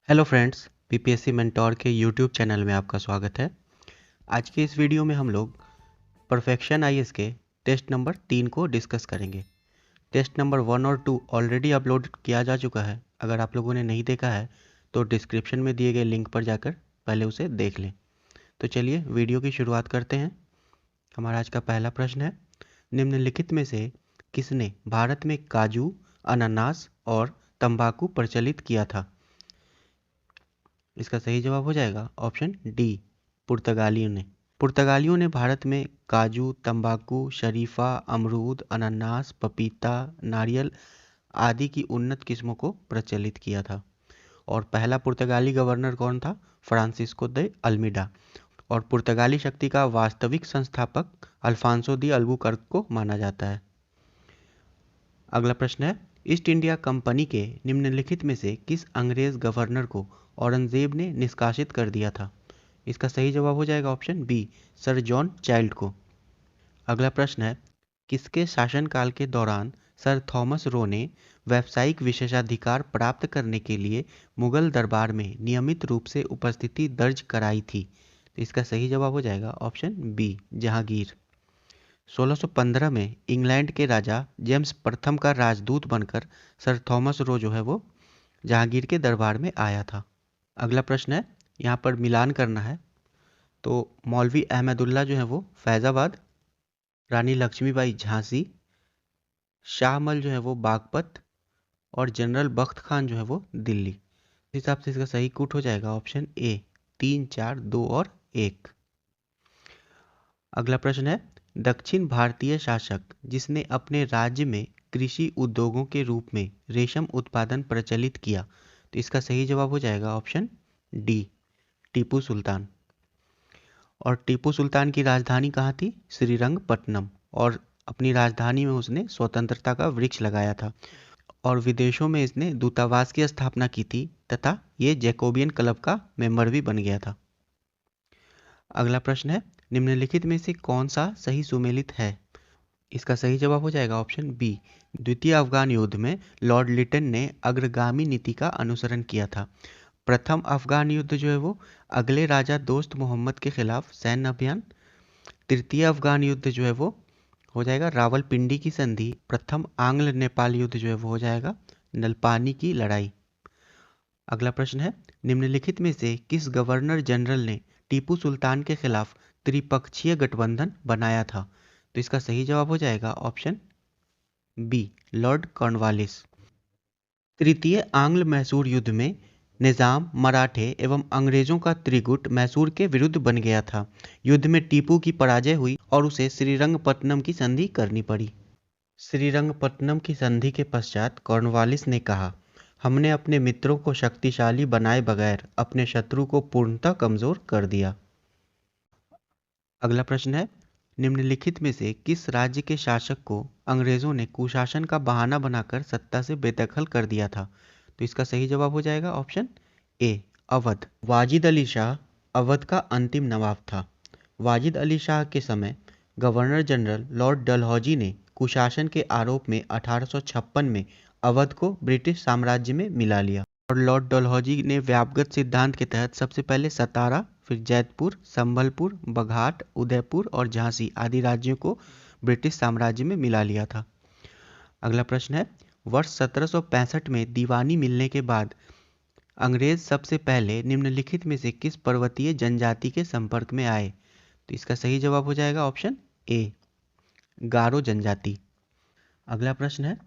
Hello friends, PPSC mentor के YouTube channel में आपका स्वागत है। आज के इस वीडियो में हम लोग परफेक्शन आईएएस के टेस्ट नंबर 3 को डिस्कस करेंगे। टेस्ट नंबर 1 और 2 ऑलरेडी अपलोड किया जा चुका है। अगर आप लोगों ने नहीं देखा है तो डिस्क्रिप्शन में दिए गए लिंक पर जाकर पहले उसे देख लें। तो चलिए वीडियो की शुरुआत करते हैं। हमारा आज का पहला प्रश्न है, निम्नलिखित में से किसने भारत में काजू, अनानास और तंबाकू प्रचलित किया था? इसका सही जवाब हो जाएगा ऑप्शन डी, पुर्तगालियों ने। पुर्तगालियों ने भारत में काजू, तंबाकू, शरीफा, अमरूद, अनानास, पपीता, नारियल आदि की उन्नत किस्मों को प्रचलित किया था। और पहला पुर्तगाली गवर्नर कौन था? फ्रांसिस्को दे अल्मीडा। और पुर्तगाली शक्ति का वास्तविक संस्थापक अल्फांसो दी अल्बुकर्क को माना जाता है। अगला प्रश्न है, ईस्ट इंडिया कंपनी के निम्नलिखित में से किस अंग्रेज गवर्नर को औरंगजेब ने निष्कासित कर दिया था? इसका सही जवाब हो जाएगा option B, Sir John Child को। अगला प्रश्न है, किसके शासनकाल के दौरान सर थॉमस रो ने व्यावसायिक विशेषाधिकार प्राप्त करने के लिए मुगल दरबार में नियमित रूप से उपस्थिति दर्ज कराई थी? तो इसका सही जवाब हो जाएगा ऑप्शन बी, जहांगीर। 1615 में इंग्लैंड के राजा जेम्स प्रथम का राजदूत बनकर सर थॉमस रो जो है वो जहांगीर के दरबार में आया था। अगला प्रश्न है, यहाँ पर मिलान करना है। तो मौलवी अहमदुल्ला जो है वो फैज़ाबाद, रानी लक्ष्मीबाई झांसी, शाहमल जो है वो बागपत और जनरल बख्त खान जो है वो दिल्ली। इस हिसाब से इसका सही कूट हो जाएगा ऑप्शन ए, 3, 4, 2 और 1। अगला प्रश्न है, दक्षिण भारतीय शासक जिसने अपने राज्य में कृषि उद्योगों के रूप में रेशम उत्पादन प्रचलित किया? तो इसका सही जवाब हो जाएगा ऑप्शन डी, टीपू सुल्तान। और टीपू सुल्तान की राजधानी कहाँ थी? श्रीरंगपट्टनम। और अपनी राजधानी में उसने स्वतंत्रता का वृक्ष लगाया था और विदेशों में इसने दूतावास की स्थापना की थी तथा ये जैकोबियन क्लब का मेंबर भी बन गया था। अगला प्रश्न है, निम्नलिखित में से कौन सा सही सुमेलित है? इसका सही जवाब हो जाएगा ऑप्शन बी, द्वितीय अफगान युद्ध में लॉर्ड लिटन ने अग्रगामी नीति का अनुसरण किया था। प्रथम अफगान युद्ध जो है वो अगले राजा दोस्त मोहम्मद के खिलाफ सैन्य अभियान। तृतीय अफगान युद्ध जो है वो हो जाएगा रावलपिंडी की संधि। प्रथम आंग्ल नेपाल युद्ध जो है वो हो जाएगा नलपानी की लड़ाई। अगला प्रश्न है, निम्नलिखित में से किस गवर्नर जनरल ने टीपू सुल्तान के खिलाफ त्रिपक्षीय गठबंधन बनाया था? तो इसका सही जवाब हो जाएगा ऑप्शन बी, लॉर्ड कॉर्नवालिस। तृतीय आंग्ल मैसूर युद्ध में निजाम, मराठे एवं अंग्रेजों का त्रिगुट मैसूर के विरुद्ध बन गया था। युद्ध में टीपू की पराजय हुई और उसे श्रीरंगपट्टनम की संधि करनी पड़ी। श्रीरंगपट्टनम की संधि के पश्चात कॉर्नवालिस ने कहा, हमने अपने मित्रों को शक्तिशाली बनाए बगैर अपने शत्रु को पूर्णतः कमजोर कर दिया। अगला प्रश्न है, निम्नलिखित में से किस राज्य के शासक को अंग्रेजों ने कुशासन का बहाना बनाकर सत्ता से बेदखल कर दिया था? तो इसका सही जवाब हो जाएगा ऑप्शन ए, अवध। वाजिद अली शाह अवध का अंतिम नवाब था। वाजिद अली शाह के समय गवर्नर जनरल लॉर्ड डलहौजी ने कुशासन के आरोप में 1856 में अवध को ब्रिटिश साम्राज्य में मिला लिया। और लॉर्ड डलहौजी ने व्यापगत सिद्धांत के तहत सबसे पहले सतारा, फिर जैतपुर, संबलपुर, बघाट, उदयपुर और झांसी आदि राज्यों को ब्रिटिश साम्राज्य में मिला लिया था। अगला प्रश्न है, वर्ष 1765 में दीवानी मिलने के बाद अंग्रेज सबसे पहले निम्नलिखित में से किस पर्वतीय जनजाति के संपर्क में आए? तो इसका सही जवाब हो जाएगा ऑप्शन ए, गारो जनजाति। अगला प्रश्न है,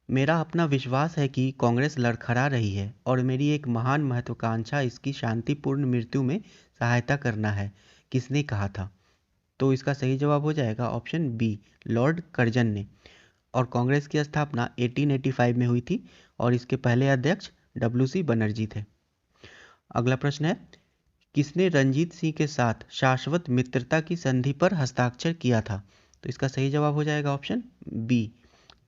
मेरा अपना विश्वास है कि कांग्रेस लड़खड़ा रही है और मेरी एक महान महत्वाकांक्षा इसकी शांतिपूर्ण मृत्यु में सहायता करना है। किसने कहा था? तो इसका सही जवाब हो जाएगा ऑप्शन बी, लॉर्ड कर्जन ने। और कांग्रेस की स्थापना 1885 में हुई थी और इसके पहले अध्यक्ष WC बनर्जी थे। अगला प्रश्न है, किसने रंजीत सिंह के साथ शाश्वत मित्रता की संधि पर हस्ताक्षर किया था? तो इसका सही जवाब हो जाएगा option B,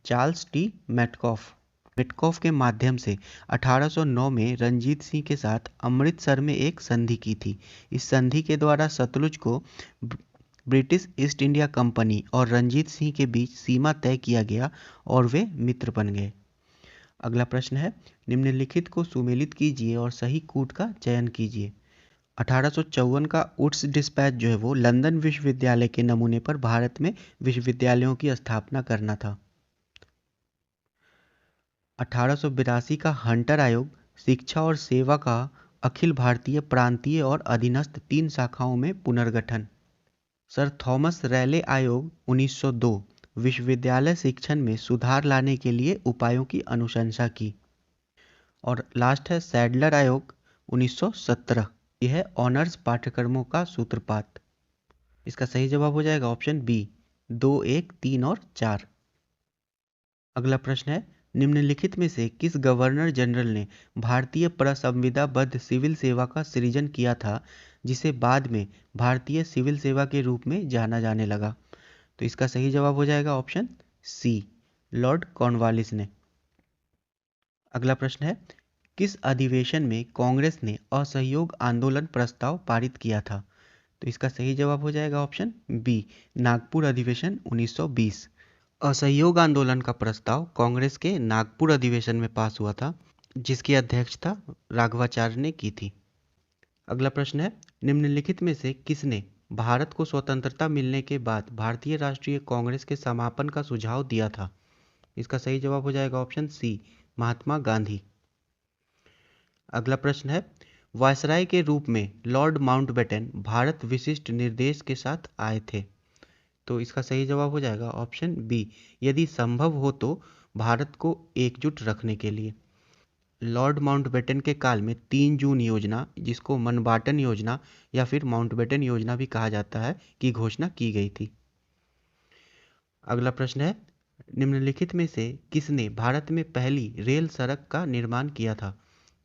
Charles T Metcalfe. Metcalfe के माध्यम से 1809 में रंजीत सिंह के साथ अमृतसर में एक संधि की थी। इस संधि के द्वारा सतलुज को ब्रिटिश ईस्ट इंडिया कंपनी और रंजीत सिंह के बीच सीमा तय किया गया और वे मित्र बन गए। अगला प्रश्न है, निम्नलिखित को सुमेलित कीजिए और सही कूट का चयन कीजिए। 1854 का वुड्स डिस्पैच जो है वो लंदन विश्वविद्यालय के नमूने पर भारत में विश्वविद्यालयों की स्थापना करना था। 1882 का हंटर आयोग शिक्षा और सेवा का अखिल भारतीय, प्रांतीय और अधीनस्थ 3 शाखाओं में पुनर्गठन। सर थॉमस रैले आयोग 1902 विश्वविद्यालय शिक्षण में सुधार लाने के लिए उपायों की अनुशंसा की। और लास्ट है सैडलर आयोग 1917, यह है ऑनर्स पाठ्यक्रमों का सूत्रपात। इसका सही जवाब हो जाएगा ऑप्शन बी, 2, 1, 3 और 4। अगला प्रश्न है, निम्नलिखित में से किस गवर्नर जनरल ने भारतीय प्रसंविदाबद्ध सिविल सेवा का सृजन किया था, जिसे बाद में भारतीय सिविल सेवा के रूप में जाना जाने लगा? तो इसका सही जवाब हो जाएगा ऑप्शन सी, लॉर्ड कॉर्नवालिस ने। अगला प्रश्न है, किस अधिवेशन में कांग्रेस ने असहयोग आंदोलन प्रस्ताव पारित किया था? तो इसका सही जवाब हो जाएगा ऑप्शन बी, नागपुर अधिवेशन 1920। असहयोग आंदोलन का प्रस्ताव कांग्रेस के नागपुर अधिवेशन में पास हुआ था, जिसकी अध्यक्षता राघवाचार्य ने की थी। अगला प्रश्न है, निम्नलिखित में से किसने भारत को स्वतंत्रता मिलने के बाद भारतीय राष्ट्रीय कांग्रेस के समापन का सुझाव दिया था? इसका सही जवाब हो जाएगा ऑप्शन सी, महात्मा गांधी। अगला प्रश्न है, वायसराय के रूप में लॉर्ड माउंटबेटन भारत विशिष्ट निर्देश के साथ आए थे? तो इसका सही जवाब हो जाएगा ऑप्शन बी, यदि संभव हो तो भारत को एकजुट रखने के लिए। लॉर्ड माउंटबेटन के काल में 3 जून योजना, जिसको मनबाटन योजना या फिर माउंटबेटन योजना भी कहा जाता है, की घोषणा की गई थी। अगला प्रश्न है, निम्नलिखित में से किसने भारत में पहली रेल सड़क का निर्माण किया था?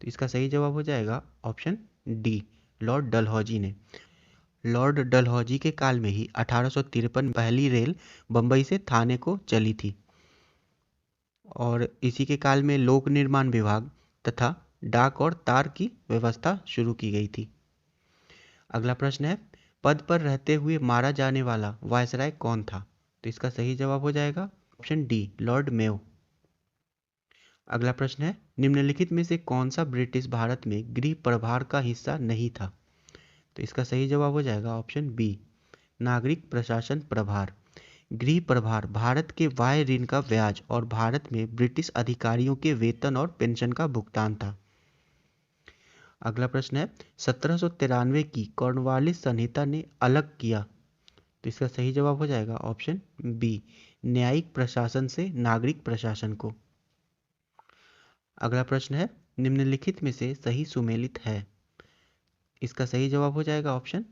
तो इसका सही जवाब हो जाएगा ऑप्शन डी, लॉर्ड डलहौजी ने। लॉर्ड डलहौजी के काल में ही 1853 पहली रेल बंबई से थाने को चली थी, और इसी के काल में लोक निर्माण विभाग तथा डाक और तार की व्यवस्था शुरू की गई थी। अगला प्रश्न है, पद पर रहते हुए मारा जाने वाला वायसराय कौन था? तो इसका सही जवाब हो जाएगा ऑप्शन डी, लॉर्ड मेयो। अगला प्रश्न है, निम्नलिखित में से कौन सा ब्रिटिश भारत में गृह प्रभार का हिस्सा नहीं था? तो इसका सही जवाब हो जाएगा ऑप्शन बी, नागरिक प्रशासन प्रभार। गृह प्रभार भारत के बाह्य ऋण का ब्याज और भारत में ब्रिटिश अधिकारियों के वेतन और पेंशन का भुगतान था। अगला प्रश्न है, 1793 की कॉर्नवालिस संहिता ने अलग किया? तो इसका सही जवाब हो जाएगा ऑप्शन बी, न्यायिक प्रशासन से नागरिक प्रशासन को। अगला प्रश्न है, निम्नलिखित में से सही सुमेलित है? इसका सही जवाब हो जाएगा ऑप्शन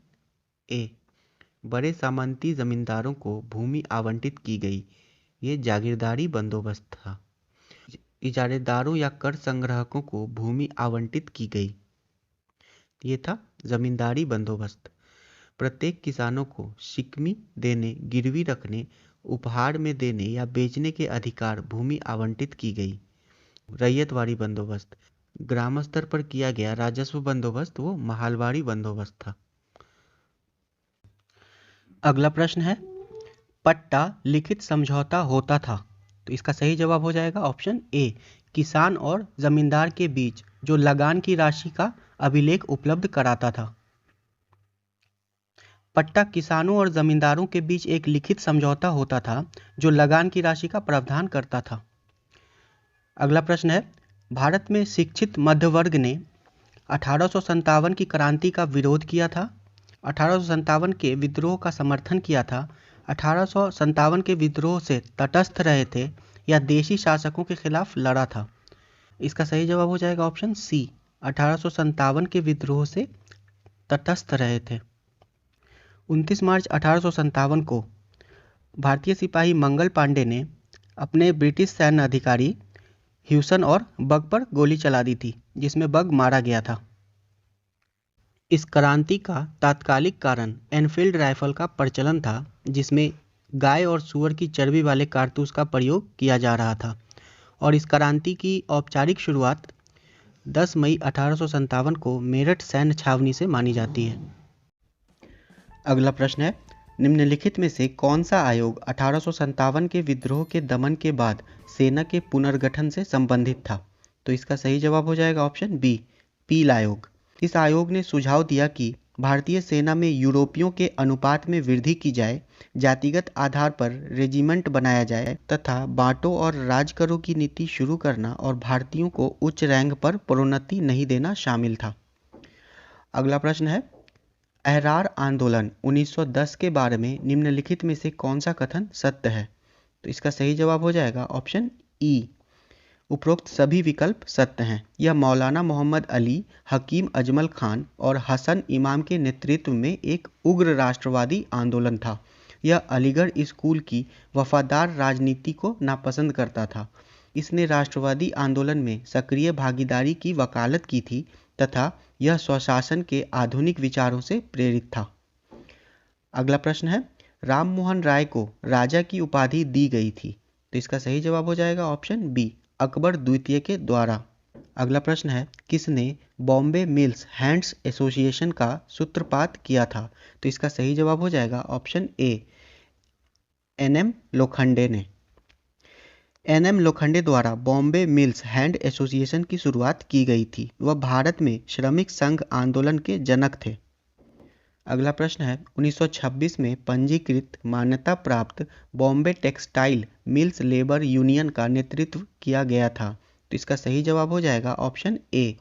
ए, बड़े सामंती जमींदारों को भूमि आवंटित की गई। ये जागीरदारी बंदोबस्त था। इजारेदारों या कर संग्राहकों को भूमि आवंटित की गई, ये था जमींदारी बंदोबस्त। प्रत्येक किसानों को शिकमी देने, गिरवी रखने, उपहार में देने या बेचने के अधिकार भूमि आवंटित की गई। रैयतवाड़ी बंदोबस्त, ग्राम स्तर पर किया गया राजस्व बंदोबस्त वो महालवाड़ी बंदोबस्त था। अगला प्रश्न है, पट्टा लिखित समझौता होता था? तो इसका सही जवाब हो जाएगा ऑप्शन ए, किसान और जमींदार के बीच जो लगान की राशि का अभिलेख उपलब्ध कराता था। पट्टा किसानों और जमींदारों के बीच एक लिखित समझौता होता था जो लगान की राशि का प्रावधान करता था। अगला प्रश्न है, भारत में शिक्षित मध्य वर्ग ने 1857 की क्रांति का विरोध किया था, 1857 के विद्रोह का समर्थन किया था, 1857 के विद्रोह से तटस्थ रहे थे या देशी शासकों के खिलाफ लड़ा था? इसका सही जवाब हो जाएगा ऑप्शन सी, 1857 के विद्रोह से तटस्थ रहे थे। 29 मार्च 1857 को भारतीय सिपाही मंगल पांडे ने अपने ब्रिटिश सैन्य अधिकारी ह्यूसन और बग पर गोली चला दी थी, जिसमें बग मारा गया था। इस क्रांति का तात्कालिक कारण एनफील्ड राइफल का प्रचलन था, जिसमें गाय और सूअर की चर्बी वाले कारतूस का प्रयोग किया जा रहा था, और इस क्रांति की औपचारिक शुरुआत 10 मई 1857 को मेरठ सैन्य छावनी से मानी जाती है। अगला प्रश्न है, निम्नलिखित में से कौन सा आयोग 1857 के विद्रोह के दमन के बाद सेना के पुनर्गठन से संबंधित था। तो इसका सही जवाब हो जाएगा ऑप्शन बी, पील आयोग। इस आयोग ने सुझाव दिया कि भारतीय सेना में यूरोपियों के अनुपात में वृद्धि की जाए, जातिगत आधार पर रेजिमेंट बनाया जाए तथा बांटो और राज करो की नीति शुरू करना और भारतीयों को उच्च रैंक पर प्रोन्नति नहीं देना शामिल था। अगला प्रश्न है, अहरार आंदोलन 1910 के बारे में निम्नलिखित में से कौन सा कथन सत्य है? तो इसका सही जवाब हो जाएगा ऑप्शन ई, उपरोक्त सभी विकल्प सत्य हैं। यह मौलाना मोहम्मद अली, हकीम अजमल खान और हसन इमाम के नेतृत्व में एक उग्र राष्ट्रवादी आंदोलन था। यह अलीगढ़ स्कूल की वफादार राजनीति को नापसंद करता था। इसने राष्ट्रवादी आंदोलन में सक्रिय भागीदारी की वकालत की थी तथा यह स्वशासन के आधुनिक विचारों से प्रेरित था। अगला प्रश्न है, राम मोहन राय को राजा की उपाधि दी गई थी। तो इसका सही जवाब हो जाएगा ऑप्शन बी, अकबर द्वितीय के द्वारा। अगला प्रश्न है, किसने बॉम्बे मिल्स हैंड्स एसोसिएशन का सूत्रपात किया था? तो इसका सही जवाब हो जाएगा ऑप्शन ए, एनएम लोखंडे ने। एनएम लोखंडे द्वारा बॉम्बे मिल्स हैंड एसोसिएशन की शुरुआत की गई थी। वह भारत में श्रमिक संघ आंदोलन के जनक थे। अगला प्रश्न है, 1926 में पंजीकृत मान्यता प्राप्त Bombay textile mills labour union का नेतृत्व किया गया था। तो इसका सही जवाब हो जाएगा ऑप्शन ए,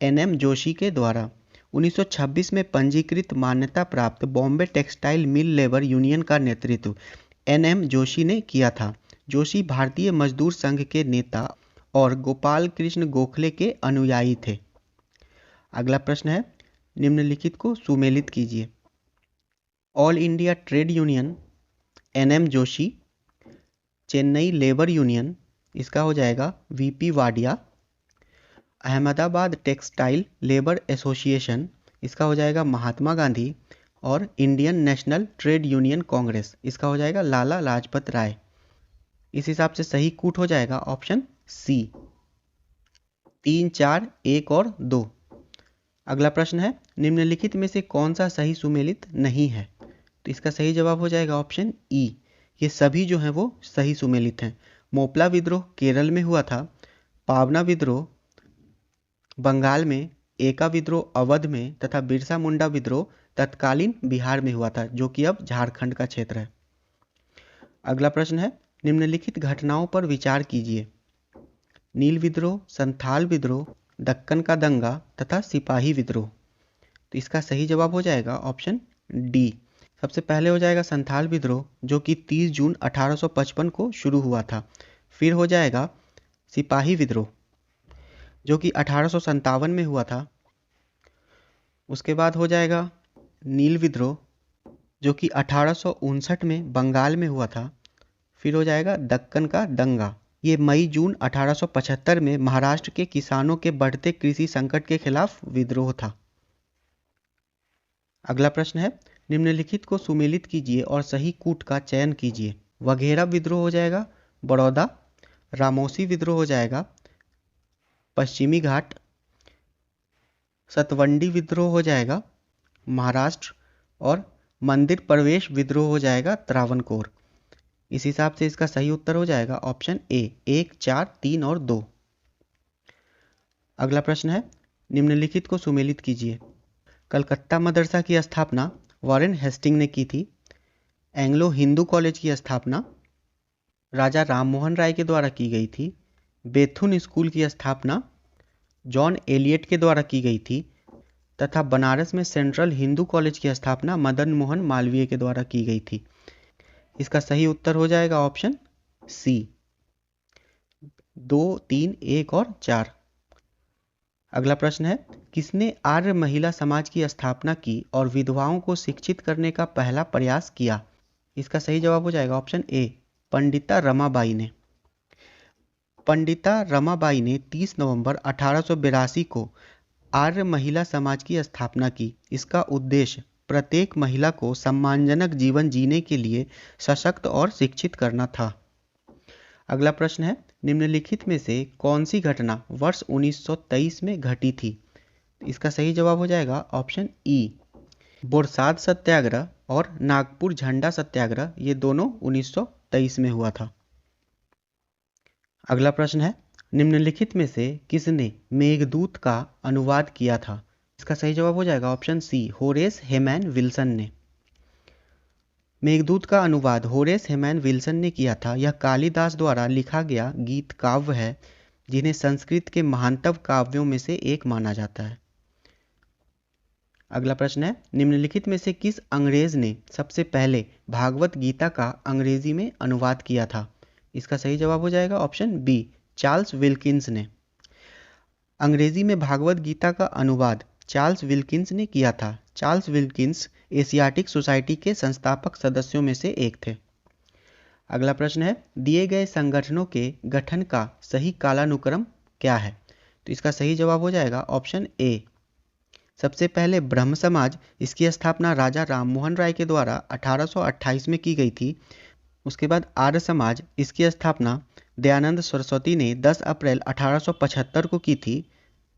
एनएम जोशी के द्वारा। 1926 में पंजीकृत मान्यता प्राप्त Bombay textile mill labour union का नेतृत्व एनएम जोशी ने किया था। जोशी भारतीय मजदूर संघ के नेता और गोपाल कृष्ण गोखले के अनुयायी थे। अगला प्रश्न है, निम्नलिखित को सुमेलित कीजिए। All India Trade Union NM Joshi, Chennai Labour Union इसका हो जाएगा VP Wadia, Ahmedabad Textile Labour Association इसका हो जाएगा महात्मा गांधी और Indian National Trade Union Congress इसका हो जाएगा लाला लाजपत राय। इस हिसाब से सही कूट हो जाएगा ऑप्शन सी, 3, 4, 1 और 2। अगला प्रश्न है, निम्नलिखित में से कौन सा सही सुमेलित नहीं है? तो इसका सही जवाब हो जाएगा ऑप्शन ई, ये सभी जो हैं वो सही सुमेलित हैं। मोपला विद्रोह केरल में हुआ था, पावना विद्रोह बंगाल में, एका विद्रोह अवध में तथा बिरसा मुंडा विद्रोह तत्कालीन बिहार में हुआ था, जो कि अब झारखंड का क्षेत्र है। अगला प्रश्न है, निम्नलिखित घटनाओं पर विचार कीजिए। नील विद्रोह, संथाल विद्रोह, दक्कन का दंगा तथा सिपाही विद्रोह। तो इसका सही जवाब हो जाएगा ऑप्शन डी। सबसे पहले हो जाएगा संथाल विद्रोह, जो कि 30 जून 1855 को शुरू हुआ था। फिर हो जाएगा सिपाही विद्रोह, जो कि 1857 में हुआ था। उसके बाद हो जाएगा नील विद्रोह, जो कि 1859 में बंगाल में हुआ था। फिर हो जाएगा दक्कन का दंगा, ये मई जून 1875 में महाराष्ट्र के किसानों के बढ़ते कृषि संकट के खिलाफ विद्रोह था। अगला प्रश्न है, निम्नलिखित को सुमेलित कीजिए और सही कूट का चयन कीजिए। वघेरा विद्रोह हो जाएगा बड़ौदा, रामोसी विद्रोह हो जाएगा पश्चिमी घाट, सतवंडी विद्रोह हो जाएगा महाराष्ट्र और मंदिर प्रवेश विद्रोह हो जाएगा त्रावणकोर। इस हिसाब से इसका सही उत्तर हो जाएगा ऑप्शन ए, 1, 4, 3 और 2। अगला प्रश्न है, निम्नलिखित को सुमेलित कीजिए। कलकत्ता मदरसा की स्थापना वॉरेन हेस्टिंग ने की थी। एंग्लो हिंदू कॉलेज की स्थापना राजा राममोहन राय के द्वारा की गई थी। बेथुन स्कूल की स्थापना जॉन एलियट के द्वारा की गई थी तथा बनारस में सेंट्रल हिंदू कॉलेज की स्थापना मदन मोहन मालवीय के द्वारा की गई थी। इसका सही उत्तर हो जाएगा ऑप्शन सी, 2, 3, 1 और 4। अगला प्रश्न है, किसने आर्य महिला समाज की स्थापना की और विधवाओं को शिक्षित करने का पहला प्रयास किया? इसका सही जवाब हो जाएगा ऑप्शन ए, पंडिता रमाबाई ने। पंडिता रमाबाई ने 30 नवंबर 1882 को आर्य महिला समाज की स्थापना की। इसका उद्देश्य प्रत्येक महिला को सम्मानजनक जीवन जीने के लिए सशक्त और शिक्षित करना था। अगला प्रश्न है, निम्नलिखित में से कौन सी घटना वर्ष 1923 में घटी थी? इसका सही जवाब हो जाएगा ऑप्शन ई, बोरसाद सत्याग्रह और नागपुर झंडा सत्याग्रह, ये दोनों 1923 में हुआ था। अगला प्रश्न है, निम्नलिखित में से किसने मेघदूत का अनुवाद किया था? इसका सही जवाब हो जाएगा ऑप्शन सी, होरेस हेमैन विल्सन ने। मेघदूत का अनुवाद होरेस हेमैन विल्सन ने किया था। यह कालिदास द्वारा लिखा गया गीत काव्य है, जिन्हें संस्कृत के महानतम काव्यों में से एक माना जाता है। अगला प्रश्न है, निम्नलिखित में से किस अंग्रेज ने सबसे पहले भागवत गीता का अंग्रेजी में अनुवाद किया था? इसका सही जवाब हो जाएगा ऑप्शन बी, चार्ल्स विल्किंस ने। अंग्रेजी में भागवत गीता का अनुवाद चार्ल्स विल्किंस ने किया था। चार्ल्स विल्किंस एशियाटिक सोसाइटी के संस्थापक सदस्यों में से एक थे। अगला प्रश्न है, दिए गए संगठनों के गठन का सही कालानुक्रम क्या है? तो इसका सही जवाब हो जाएगा ऑप्शन ए। सबसे पहले ब्रह्म समाज, इसकी स्थापना राजा राममोहन राय के द्वारा 1828 में की गई थी। उसके बाद आर्य समाज, इसकी स्थापना दयानंद सरस्वती ने 10 अप्रैल 1875 को की थी,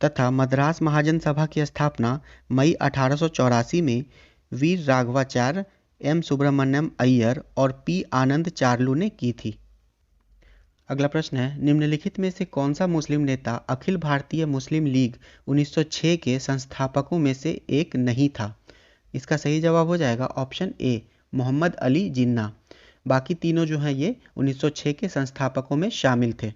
तथा मद्रास महाजन सभा की स्थापना मई 1884 में वीर राघवाचार्य, एम सुब्रमण्यम अय्यर और पी आनंद चार्लू ने की थी। अगला प्रश्न है, निम्नलिखित में से कौन सा मुस्लिम नेता अखिल भारतीय मुस्लिम लीग 1906 के संस्थापकों में से एक नहीं था? इसका सही जवाब हो जाएगा ऑप्शन ए, मोहम्मद अली जिन्ना। बाकी तीनों जो हैं ये 1906 के संस्थापकों में शामिल थे।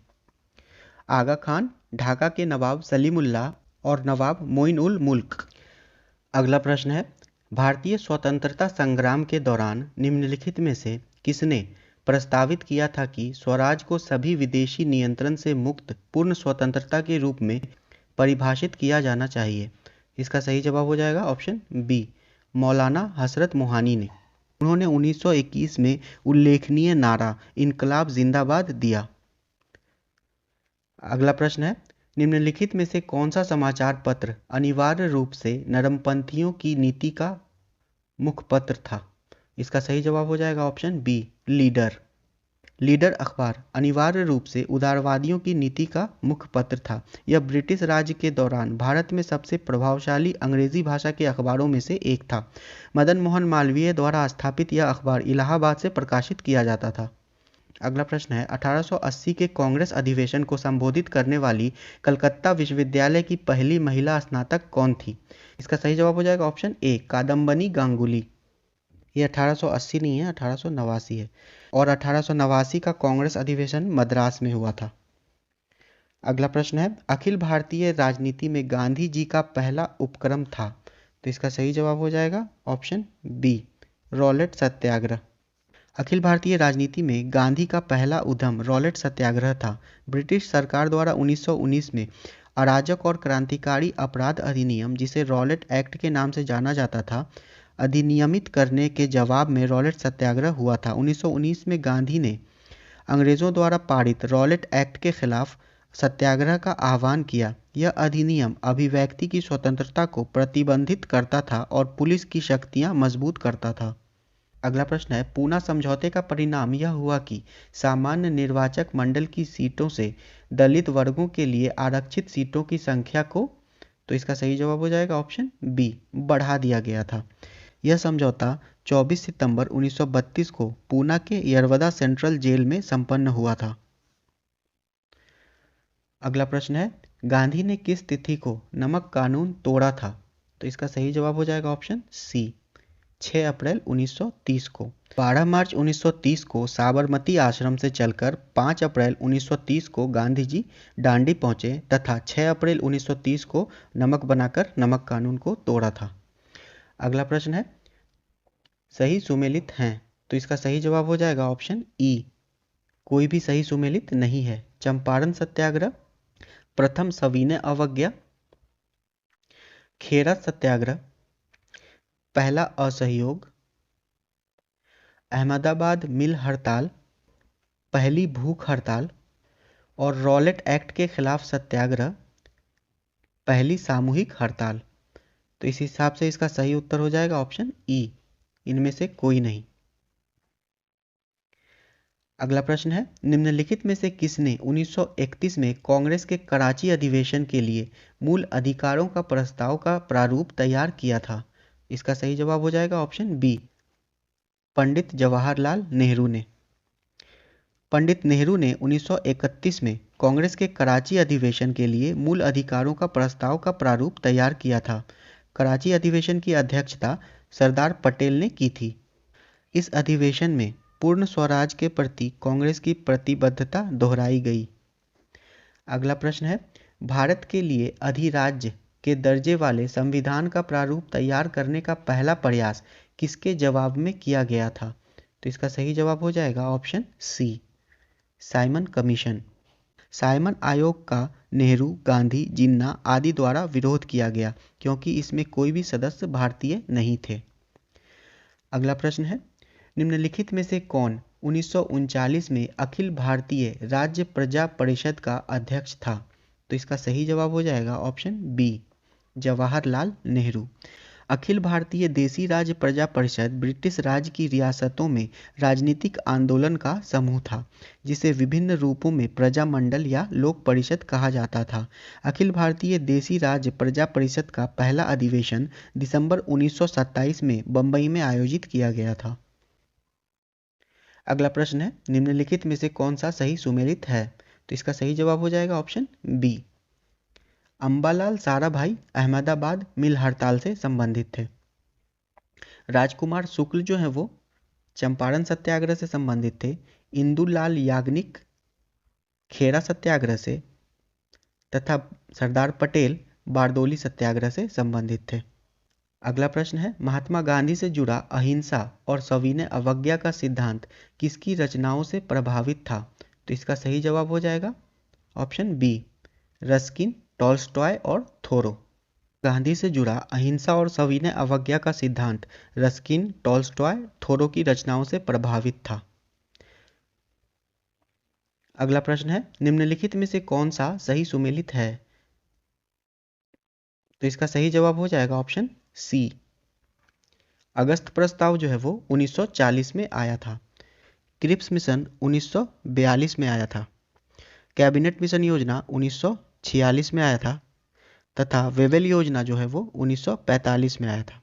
आगा खान, ढाका के नवाब सलीमुल्लाह और नवाब मोइन उल मुल्क। अगला प्रश्न है, भारतीय स्वतंत्रता संग्राम के दौरान निम्नलिखित में से किसने प्रस्तावित किया था कि स्वराज को सभी विदेशी नियंत्रण से मुक्त पूर्ण स्वतंत्रता के रूप में परिभाषित किया जाना चाहिए? इसका सही जवाब हो जाएगा ऑप्शन बी, मौलाना हसरत मोहानी ने। उन्होंने 1921 में उल्लेखनीय नारा इनकलाब जिंदाबाद दिया। अगला प्रश्न है, निम्नलिखित में से कौन सा समाचार पत्र अनिवार्य रूप से नरमपंथियों की नीति का मुखपत्र था? इसका सही जवाब हो जाएगा ऑप्शन बी, लीडर। लीडर अखबार अनिवार्य रूप से उदारवादियों की नीति का मुखपत्र था। यह ब्रिटिश राज के दौरान भारत में सबसे प्रभावशाली अंग्रेजी भाषा के अखबारों में से एक था। मदन मोहन मालवीय द्वारा स्थापित यह अखबार इलाहाबाद से प्रकाशित किया जाता था। अगला प्रश्न है, 1880 के कांग्रेस अधिवेशन को संबोधित करने वाली कलकत्ता विश्वविद्यालय की पहली महिला स्नातक कौन थी? इसका सही जवाब हो जाएगा ऑप्शन ए, कादम्बनी गांगुली। ये 1880 नहीं है, 1889 है, और 1889 का कांग्रेस अधिवेशन मद्रास में हुआ था। अगला प्रश्न है, अखिल भारतीय राजनीति में गांधी जी का पहला उपक्रम था? तो इसका सही जवाब हो जाएगा ऑप्शन बी, रॉलेट सत्याग्रह। अखिल भारतीय राजनीति में गांधी का पहला उद्यम रॉलेट सत्याग्रह था। ब्रिटिश सरकार द्वारा 1919 में अराजक और क्रांतिकारी अपराध अधिनियम, जिसे रॉलेट एक्ट के नाम से जाना जाता था, अधिनियमित करने के जवाब में रॉलेट सत्याग्रह हुआ था। 1919 में गांधी ने अंग्रेजों द्वारा पारित रॉलेट एक्ट के खिलाफ सत्याग्रह का आह्वान किया। यह अधिनियम अभिव्यक्ति की स्वतंत्रता को प्रतिबंधित करता था और पुलिस की शक्तियां मजबूत करता था। अगला प्रश्न है, पूना समझौते का परिणाम यह हुआ कि सामान्य निर्वाचक मंडल की सीटों से दलित वर्गों के लिए आरक्षित सीटों की संख्या को, तो इसका सही जवाब हो जाएगा ऑप्शन बी, बढ़ा दिया गया था। यह समझौता 24 सितंबर 1932 को पूना के यरवदा सेंट्रल जेल में संपन्न हुआ था। अगला प्रश्न है, गांधी ने किस तिथि को नमक कानून तोड़ा था? तो इसका सही जवाब हो जाएगा ऑप्शन सी, 6 अप्रैल 1930 को। 12 मार्च 1930 को साबरमती आश्रम से चलकर 5 अप्रैल 1930 को गांधी जी डांडी पहुंचे तथा 6 अप्रैल 1930 को नमक बनाकर नमक कानून को तोड़ा था। अगला प्रश्न है, सही सुमेलित हैं? तो इसका सही जवाब हो जाएगा ऑप्शन ई, कोई भी सही सुमेलित नहीं है। चंपारण सत्याग्रह, प्रथम सविनय अवज्ञा, खेरा सत्याग्रह, पहला असहयोग, अहमदाबाद मिल हड़ताल, पहली भूख हड़ताल और रॉलेट एक्ट के खिलाफ सत्याग्रह, पहली सामूहिक हड़ताल। तो इस हिसाब से इसका सही उत्तर हो जाएगा ऑप्शन ई, इनमें से कोई नहीं। अगला प्रश्न है, निम्नलिखित में से किसने 1931 में कांग्रेस के कराची अधिवेशन के लिए मूल अधिकारों का प्रस्ताव का प्रारूप तैयार किया था? इसका सही जवाब हो जाएगा ऑप्शन बी, पंडित जवाहरलाल नेहरू ने। पंडित नेहरू ने 1931 में कांग्रेस के कराची अधिवेशन के लिए मूल अधिकारों का प्रस्ताव का प्रारूप तैयार किया था? कराची अधिवेशन की अध्यक्षता सरदार पटेल ने की थी। इस अधिवेशन में पूर्ण स्वराज के प्रति कांग्रेस की प्रतिबद्धता दोहराई गई। अगला प्रश्न है, भारत के लिए अधिराज्य के दर्जे वाले संविधान का प्रारूप तैयार करने का पहला प्रयास किसके जवाब में किया गया था? तो इसका सही जवाब हो जाएगा option C, Simon Commission. Simon आयोग का नेहरू, गांधी, जिन्ना आदि द्वारा विरोध किया गया क्योंकि इसमें कोई भी सदस्य भारतीय नहीं थे। अगला प्रश्न है, निम्नलिखित में से कौन 1939 में अखिल भारतीय राज्य प्रजा परिषद का अध्यक्ष था? तो इसका सही जवाब हो जाएगा ऑप्शन बी, जवाहरलाल नेहरू। अखिल भारतीय देसी राज्य प्रजा परिषद ब्रिटिश राज की रियासतों में राजनीतिक आंदोलन का समूह था जिसे विभिन्न रूपों में प्रजा मंडल या लोक परिषद कहा जाता था। अखिल भारतीय देसी राज्य प्रजा परिषद का पहला अधिवेशन दिसंबर 1927 में बंबई में आयोजित किया गया था। अगला प्रश्न है, निम्नलिखित में से कौन सा सही सुमेलित है? तो इसका सही जवाब हो जाएगा ऑप्शन बी, अंबालाल साराभाई अहमदाबाद मिल हड़ताल से संबंधित थे। राजकुमार शुक्ल जो है वो चंपारण सत्याग्रह से संबंधित थे। इंदुलाल याग्निक खेड़ा सत्याग्रह से तथा सरदार पटेल बारदोली सत्याग्रह से संबंधित थे। अगला प्रश्न है, महात्मा गांधी से जुड़ा अहिंसा और सविनय अवज्ञा का सिद्धांत किसकी रचनाओं से प्रभावित था? तो इसका सही जवाब हो जाएगा ऑप्शन बी, रस्किन, टॉल्स्टॉय और थोरो। गांधी से जुड़ा अहिंसा और सविनय अवज्ञा का सिद्धांत रस्किन, टॉल्स्टॉय, थोरो की रचनाओं से प्रभावित था। अगला प्रश्न है, निम्नलिखित में से कौन सा सही सुमेलित है? तो इसका सही जवाब हो जाएगा ऑप्शन सी, अगस्त प्रस्ताव जो है वो 1940 में आया था। क्रिप्स मिशन 1942 में आया था। कैबिनेट मिशन योजना 1946 में आया था तथा वेवेल योजना जो है वो 1945 में आया था।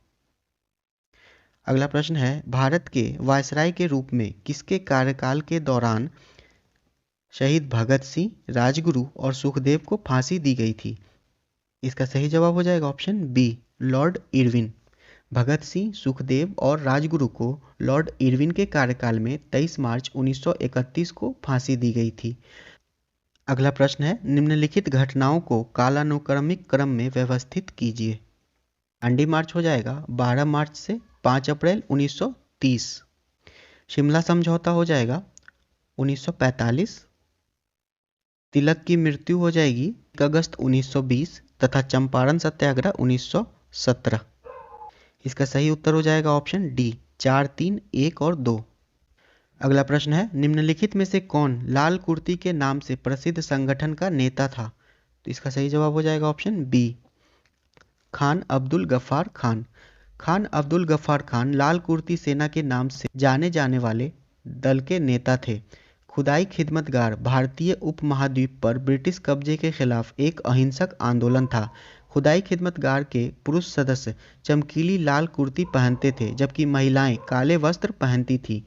अगला प्रश्न है, भारत के वायसराय के रूप में किसके कार्यकाल के दौरान शहीद भगत सिंह, राजगुरु और सुखदेव को फांसी दी गई थी? इसका सही जवाब हो जाएगा option B, Lord Irwin. Bhagat Singh, Sukhdev और राजगुरु को लॉर्ड इरविन के कार्यकाल में 23 मार्च 1931 को फांसी दी गई थी। अगला प्रश्न है, निम्नलिखित घटनाओं को कालानुक्रमिक क्रम में व्यवस्थित कीजिए। दांडी मार्च हो जाएगा 12 मार्च से 5 अप्रैल 1930। शिमला समझौता हो जाएगा 1945। तिलक की मृत्यु हो जाएगी 1 अगस्त 1920 तथा चंपारण सत्याग्रह 1917। इसका सही उत्तर हो जाएगा ऑप्शन डी, 4, 3, 1 और 2। अगला प्रश्न है, निम्नलिखित में से कौन लाल कुर्ती के नाम से प्रसिद्ध संगठन का नेता था? तो इसका सही जवाब हो जाएगा ऑप्शन बी, खान अब्दुल गफ्फार खान। खान अब्दुल गफ्फार खान लाल कुर्ती सेना के नाम से जाने जाने वाले दल के नेता थे। खुदाई खिदमतगार भारतीय उपमहाद्वीप पर ब्रिटिश कब्जे के खिलाफ एक अहिंसक आंदोलन था। खुदाई खिदमतगार के पुरुष सदस्य चमकीली लाल कुर्ती पहनते थे जबकि महिलाएं काले वस्त्र पहनती थी।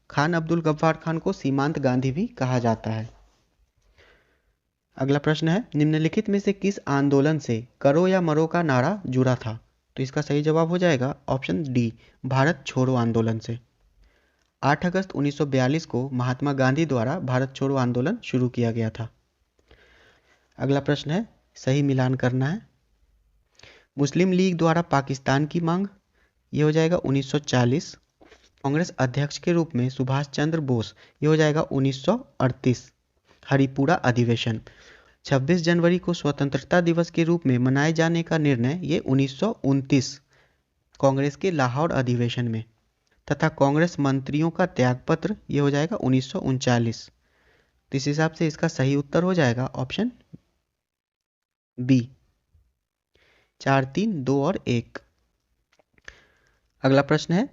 खान अब्दुल गफ्फार खान को सीमांत गांधी भी कहा जाता है। अगला प्रश्न है, निम्नलिखित में से किस आंदोलन से करो या मरो का नारा जुड़ा था? तो इसका सही जवाब हो जाएगा ऑप्शन डी, भारत छोड़ो आंदोलन से। 8 अगस्त 1942 को महात्मा गांधी द्वारा भारत छोड़ो आंदोलन शुरू किया गया था। अगला प्रश्न है, सही मिलान करना है। मुस्लिम लीग द्वारा पाकिस्तान की मांग, ये हो जाएगा 1940। कांग्रेस अध्यक्ष के रूप में सुभाष चंद्र बोस, ये हो जाएगा 1938। हरिपुरा अधिवेशन। 26 जनवरी को स्वतंत्रता दिवस के रूप में मनाए जाने का निर्णय, ये 1929 कांग्रेस के लाहौर अधिवेशन में। तथा कांग्रेस मंत्रियों का त्यागपत्र, ये हो जाएगा 1939। तो इस हिसाब से इसका सही उत्तर हो जाएगा ऑप्शन बी, 4, 3, 2 और 1। अगला प्रश्न है,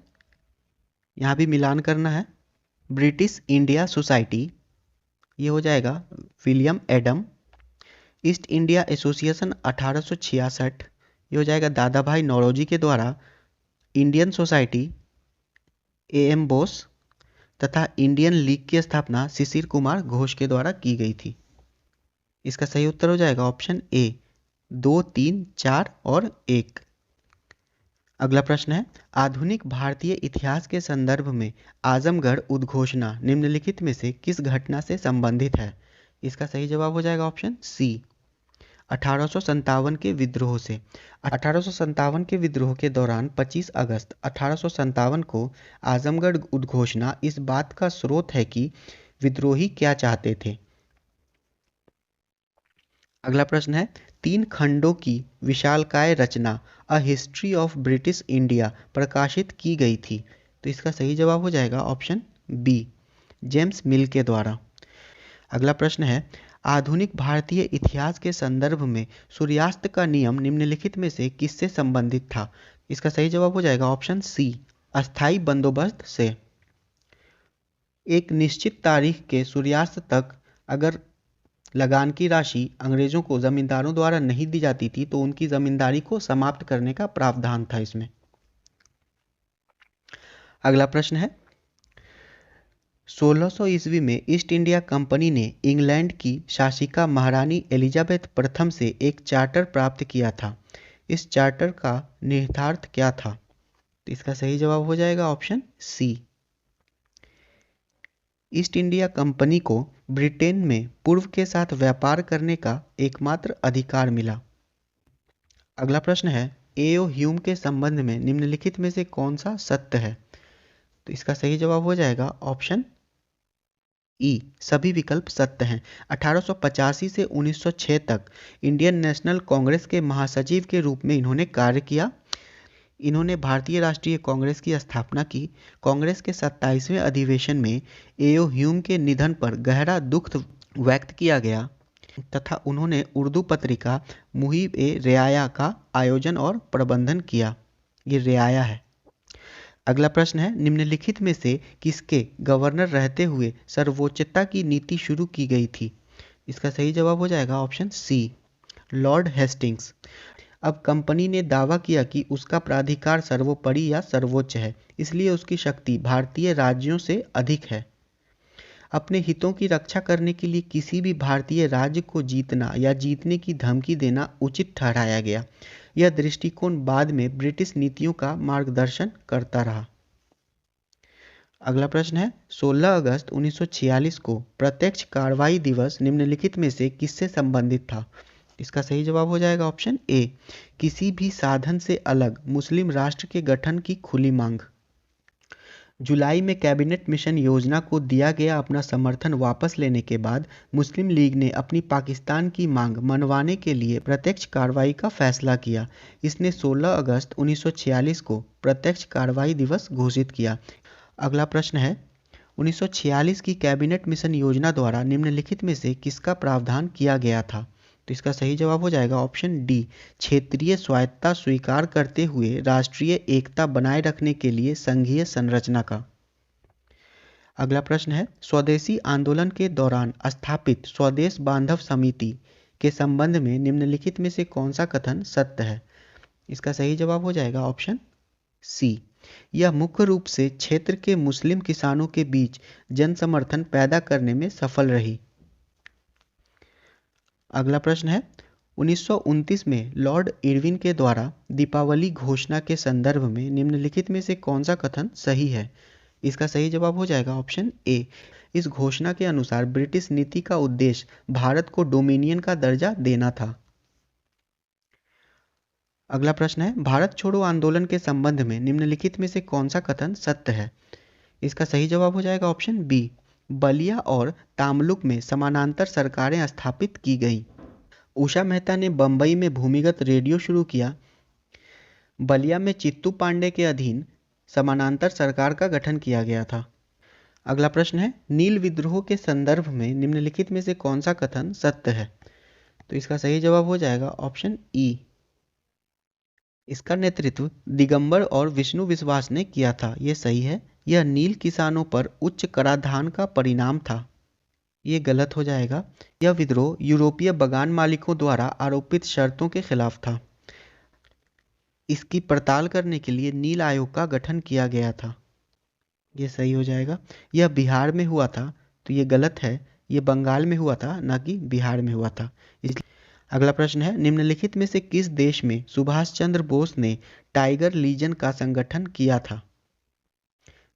यहाँ भी मिलान करना है। ब्रिटिश इंडिया सोसाइटी, ये हो जाएगा William Adam. East India association 1866, ये हो जाएगा दादा भाई नौरोजी के द्वारा। इंडियन सोसाइटी AM बोस तथा इंडियन लीग की स्थापना शिशिर कुमार घोष के द्वारा की गई थी। इसका सही उत्तर हो जाएगा ऑप्शन ए 2, 3, 4 और 1। अगला प्रश्न है, आधुनिक भारतीय इतिहास के संदर्भ में आजमगढ़ उद्घोषणा निम्नलिखित में से किस घटना से संबंधित है? इसका सही जवाब हो जाएगा ऑप्शन सी 1857 के विद्रोह से। 1857 के विद्रोह के दौरान 25 अगस्त 1857 को आजमगढ़ उद्घोषणा इस बात का स्रोत है कि विद्रोही क्या चाहते थे। अगला प्रश्न है, 3 खंडों की विशालकाय रचना a history of British India प्रकाशित की गई थी। तो इसका सही जवाब हो जाएगा ऑप्शन बी जेम्स मिल के द्वारा। अगला प्रश्न है, आधुनिक भारतीय इतिहास के संदर्भ में सूर्यास्त का नियम निम्नलिखित में से किससे संबंधित था? इसका सही जवाब हो जाएगा ऑप्शन सी अस्थाई बंदोबस्त से। एक निश्चित तारीख के सूर्यास्त तक अगर लगान की राशि अंग्रेजों को जमींदारों द्वारा नहीं दी जाती थी तो उनकी जमींदारी को समाप्त करने का प्रावधान था इसमें। अगला प्रश्न है, 1600 ईस्वी में ईस्ट इंडिया कंपनी ने इंग्लैंड की शासिका महारानी एलिजाबेथ प्रथम से एक चार्टर प्राप्त किया था। इस चार्टर का निहितार्थ क्या था? तो इसका सही जवाब हो जाएगा option C East India Company को ब्रिटेन में पूर्व के साथ व्यापार करने का एकमात्र अधिकार मिला। अगला प्रश्न है, एओ ह्यूम के संबंध में निम्नलिखित में से कौन सा सत्य है? तो इसका सही जवाब हो जाएगा ऑप्शन ई सभी विकल्प सत्य हैं। 1885 से 1906 तक इंडियन नेशनल कांग्रेस के महासचिव के रूप में इन्होंने कार्य किया। इन्होंने भारतीय राष्ट्रीय कांग्रेस की स्थापना की। कांग्रेस के 27वें अधिवेशन में एओ ह्यूम के निधन पर गहरा दुख व्यक्त किया गया तथा उन्होंने उर्दू पत्रिका मुहिब ए रियाया का आयोजन और प्रबंधन किया। ये रियाया है। अगला प्रश्न है, निम्नलिखित में से किसके गवर्नर रहते हुए सर्वोच्चता की नीति शुरू की गई थी? इसका सही जवाब हो जाएगा ऑप्शन सी लॉर्ड हेस्टिंग्स। अब कंपनी ने दावा किया कि उसका प्राधिकार सर्वोपरि या सर्वोच्च है, इसलिए उसकी शक्ति भारतीय राज्यों से अधिक है। अपने हितों की रक्षा करने के लिए किसी भी भारतीय राज्य को जीतना या जीतने की धमकी देना उचित ठहराया गया। यह दृष्टिकोण बाद में ब्रिटिश नीतियों का मार्गदर्शन करता रहा। अगला प्रश्न है, 16 अगस्त 1946 को प्रत्यक्ष कार्रवाई दिवस निम्नलिखित में से किससे संबंधित था? इसका सही जवाब हो जाएगा ऑप्शन ए किसी भी साधन से अलग मुस्लिम राष्ट्र के गठन की खुली मांग। जुलाई में कैबिनेट मिशन योजना को दिया गया अपना समर्थन वापस लेने के बाद मुस्लिम लीग ने अपनी पाकिस्तान की मांग मनवाने के लिए प्रत्यक्ष कार्रवाई का फैसला किया। इसने 16 अगस्त 1946 को प्रत्यक्ष कार्रवाई दिवस घोषित किया। अगला प्रश्न है, 1946 की कैबिनेट मिशन योजना द्वारा निम्नलिखित में से किसका प्रावधान किया गया था? तो इसका सही जवाब हो जाएगा ऑप्शन डी क्षेत्रीय स्वायत्तता स्वीकार करते हुए राष्ट्रीय एकता बनाए रखने के लिए संघीय संरचना का। अगला प्रश्न है, स्वदेशी आंदोलन के दौरान स्थापित स्वदेश बांधव समिति के संबंध में निम्नलिखित में से कौन सा कथन सत्य है? इसका सही जवाब हो जाएगा ऑप्शन सी यह मुख्य रूप से क्षेत्र के मुस्लिम किसानों के बीच जन समर्थन पैदा करने में सफल रही। अगला प्रश्न है, 1929 में लॉर्ड इरविन के द्वारा दीपावली घोषणा के संदर्भ में निम्नलिखित में से कौन सा कथन सही है? इसका सही जवाब हो जाएगा ऑप्शन ए इस घोषणा के अनुसार ब्रिटिश नीति का उद्देश्य भारत को डोमिनियन का दर्जा देना था। अगला प्रश्न है, भारत छोड़ो आंदोलन के संबंध में निम्नलिखित में से कौन सा कथन सत्य है? इसका सही जवाब हो जाएगा ऑप्शन बी बलिया और तामलुक में समानांतर सरकारें स्थापित की गईं। उषा मेहता ने बंबई में भूमिगत रेडियो शुरू किया। बलिया में चित्तू पांडे के अधीन समानांतर सरकार का गठन किया गया था। अगला प्रश्न है, नील विद्रोह के संदर्भ में निम्नलिखित में से कौन सा कथन सत्य है? तो इसका सही जवाब हो जाएगा ऑप्शन ई इसका नेतृत्व दिगंबर और विष्णु विश्वास ने किया था। यह सही है। यह नील किसानों पर उच्च कराधान का परिणाम था। ये गलत हो जाएगा। यह विद्रोह यूरोपीय बगान मालिकों द्वारा आरोपित शर्तों के खिलाफ था। इसकी पड़ताल करने के लिए नील आयोग का गठन किया गया था। ये सही हो जाएगा। यह बिहार में हुआ था, तो ये गलत है। ये बंगाल में हुआ था, ना कि बिहार में हुआ था। इसलिए अगला प्रश्न है, निम्नलिखित में से किस देश में सुभाष चंद्र बोस ने टाइगर लीजन का संगठन किया था?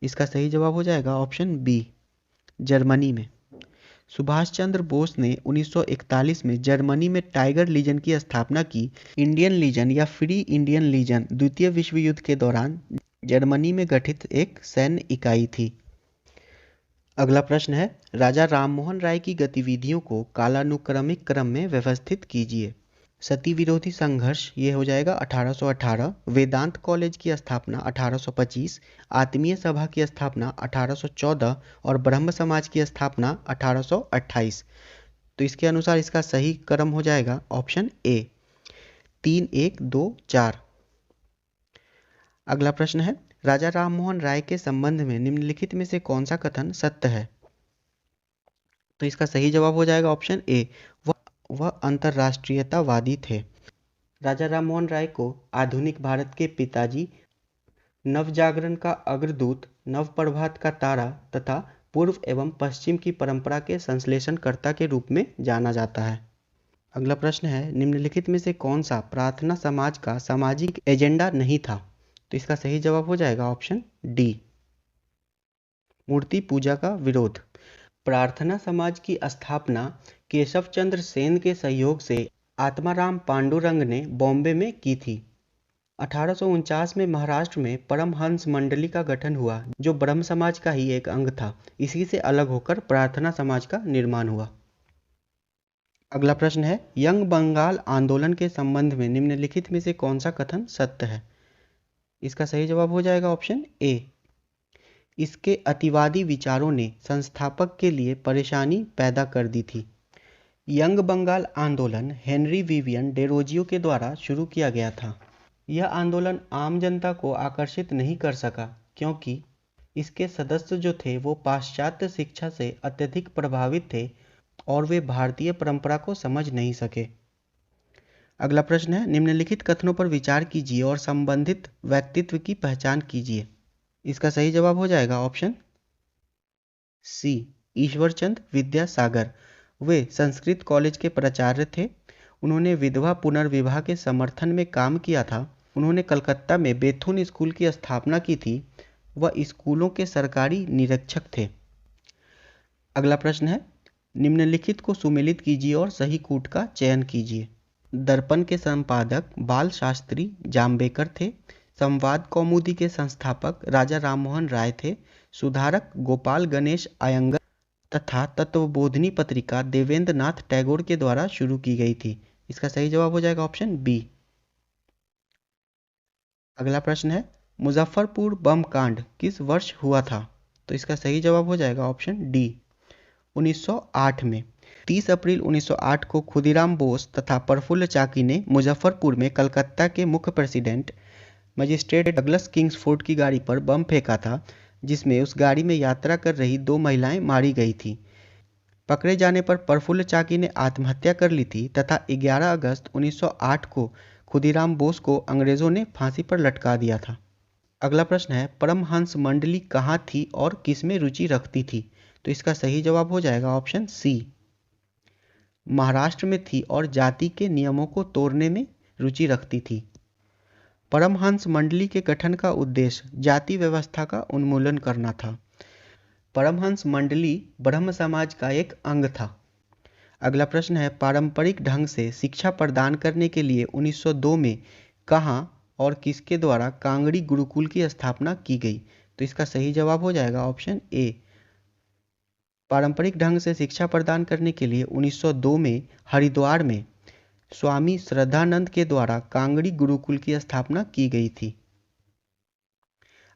इसका सही जवाब हो जाएगा ऑप्शन बी, जर्मनी में। सुभाष चंद्र बोस ने 1941 में जर्मनी में टाइगर लीजन की स्थापना की। इंडियन लीजन या फ्री इंडियन लीजन द्वितीय विश्व युद्ध के दौरान जर्मनी में गठित एक सैन्य इकाई थी। अगला प्रश्न है, राजा राममोहन राय की गतिविधियों को कालानुक्रमिक क्रम में व्यवस्थित कीजिए। सती विरोधी संघर्ष ये हो जाएगा 1818, वेदांत कॉलेज की स्थापना 1825, आत्मीय सभा की स्थापना 1814 और ब्रह्म समाज की स्थापना 1828। तो इसके अनुसार इसका सही क्रम हो जाएगा ऑप्शन ए, 3, 1, 2, 4। अगला प्रश्न है, राजा राममोहन राय के संबंध में निम्नलिखित में से कौन सा कथन सत्य है? तो इसका सही जवाब हो जाएगा ऑप्शन ए, वह अंतर्राष्ट्रीयतावादी थे। राजा राममोहन राय को आधुनिक भारत के पिताजी, नवजागरण का अग्रदूत, नवप्रभात का तारा तथा पूर्व एवं पश्चिम की परंपरा के संश्लेषणकर्ता के रूप में जाना जाता है। अगला प्रश्न है, निम्नलिखित में से कौन सा प्रार्थना समाज का सामाजिक एजेंडा नहीं था? तो इसका सही जवाब हो जाएगा ऑप्शन डी, मूर्ति पूजा का विरोध। प्रार्थना समाज की स्थापना केशव चंद्र सेन के सहयोग से आत्माराम पांडुरंग ने बॉम्बे में की थी। 1849 में महाराष्ट्र में परमहंस मंडली का गठन हुआ, जो ब्रह्म समाज का ही एक अंग था। इसी से अलग होकर प्रार्थना समाज का निर्माण हुआ। अगला प्रश्न है, यंग बंगाल आंदोलन के संबंध में निम्नलिखित में से कौन सा कथन सत्य है? इसका सही जवाब हो जाएगा ऑप्शन ए, इसके अतिवादी विचारों ने संस्थापक के लिए परेशानी पैदा कर दी थी। यंग बंगाल आंदोलन हेनरी विवियन डेरोजियो के द्वारा शुरू किया गया था। यह आंदोलन आम जनता को आकर्षित नहीं कर सका, क्योंकि इसके सदस्य जो थे वो पाश्चात्य शिक्षा से अत्यधिक प्रभावित थे और वे भारतीय परंपरा को समझ नहीं सके। अगला प्रश्न है, निम्नलिखित कथनों पर विचार कीजिए और संबंधित व्यक्तित्व की पहचान कीजिए। इसका सही जवाब हो जाएगा ऑप्शन सी, ईश्वरचंद विद्यासागर। वे संस्कृत कॉलेज के प्राचार्य थे। उन्होंने विधवा पुनर्विवाह के समर्थन में काम किया था। उन्होंने कलकत्ता में बेथुन स्कूल की स्थापना की थी। वह स्कूलों के सरकारी निरीक्षक थे। अगला प्रश्न है, निम्नलिखित को सुमेलित कीजिए और सही कूट का चयन कीजिए। दर्पण के संपादक बाल शास्त्री जाम्बेकर थे। संवाद कौमुदी के संस्थापक राजा राममोहन राय थे। सुधारक गोपाल गणेश अयंगर तथा तत्वबोधिनी पत्रिका देवेंद्र नाथ टैगोर के द्वारा शुरू की गई थी। इसका सही जवाब हो जाएगा ऑप्शन बी। अगला प्रश्न है, मुजफ्फरपुर बम कांड किस वर्ष हुआ था? तो इसका सही जवाब हो जाएगा ऑप्शन डी, 1908 में। 30 अप्रैल 1908 को खुदीराम बोस तथा प्रफुल्ल चाकी ने मुजफ्फरपुर में कलकत्ता के मुख्य प्रेसिडेंट मजिस्ट्रेट डगलस किंग्सफोर्ड की गाड़ी पर बम फेंका था, जिसमें उस गाड़ी में यात्रा कर रही 2 महिलाएं मारी गई थी। पकड़े जाने पर प्रफुल्ल चाकी ने आत्महत्या कर ली थी तथा 11 अगस्त 1908 को खुदीराम बोस को अंग्रेजों ने फांसी पर लटका दिया था। अगला प्रश्न है, परमहंस मंडली कहाँ थी और किसमें रुचि रखती थी? तो इसका सही जवाब हो जाएगा ऑप्शन सी, महाराष्ट्र में थी और जाति के नियमों को तोड़ने में रुचि रखती थी। परमहंस मंडली के गठन का उद्देश्य जाति व्यवस्था का उन्मूलन करना था। परमहंस मंडली ब्रह्म समाज का एक अंग था। अगला प्रश्न है, पारंपरिक ढंग से शिक्षा प्रदान करने के लिए 1902 में कहाँ और किसके द्वारा कांगड़ी गुरुकुल की स्थापना की गई? तो इसका सही जवाब हो जाएगा ऑप्शन ए, पारंपरिक ढंग से शिक्षा प्रदान करने के लिए 1902 में हरिद्वार में स्वामी श्रद्धानंद के द्वारा कांगड़ी गुरुकुल की स्थापना की गई थी।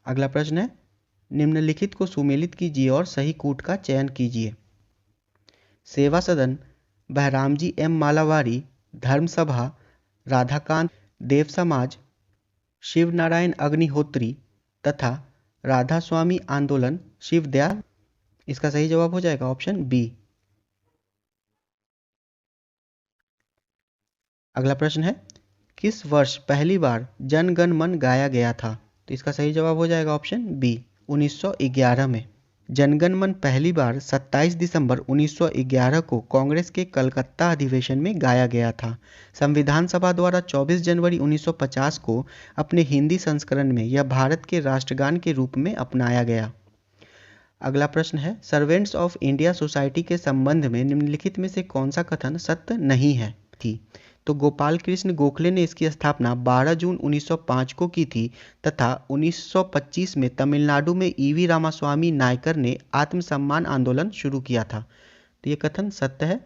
अगला प्रश्न है, निम्नलिखित को सुमेलित कीजिए और सही कूट का चयन कीजिए। सेवा सदन, बहरामजी एम मालावारी, धर्म सभा, राधाकांत देव समाज, शिव नारायण अग्निहोत्री तथा राधा स्वामी आंदोलन शिवदयाल। इसका सही जवाब हो जाएगा ऑप्शन बी। अगला प्रश्न है, किस वर्ष पहली बार जन गण मन गाया गया था? तो इसका सही जवाब हो जाएगा ऑप्शन बी, 1911 में। जनगण मन पहली बार 27 दिसंबर 1911 को कांग्रेस के कलकत्ता अधिवेशन में गाया गया था। संविधान सभा द्वारा 24 जनवरी 1950 को अपने हिंदी संस्करण में यह भारत के राष्ट्रगान के रूप में अपनाया गया। अगला प्रश्न है, सर्वेंट्स ऑफ इंडिया सोसाइटी के संबंध में निम्नलिखित में से कौन सा कथन सत्य नहीं है? थी तो गोपाल कृष्ण गोखले ने इसकी स्थापना 12 जून 1905 को की थी तथा 1925 में तमिलनाडु में ईवी रामास्वामी नायकर ने आत्मसम्मान आंदोलन शुरू किया था। तो ये कथन सत्य है।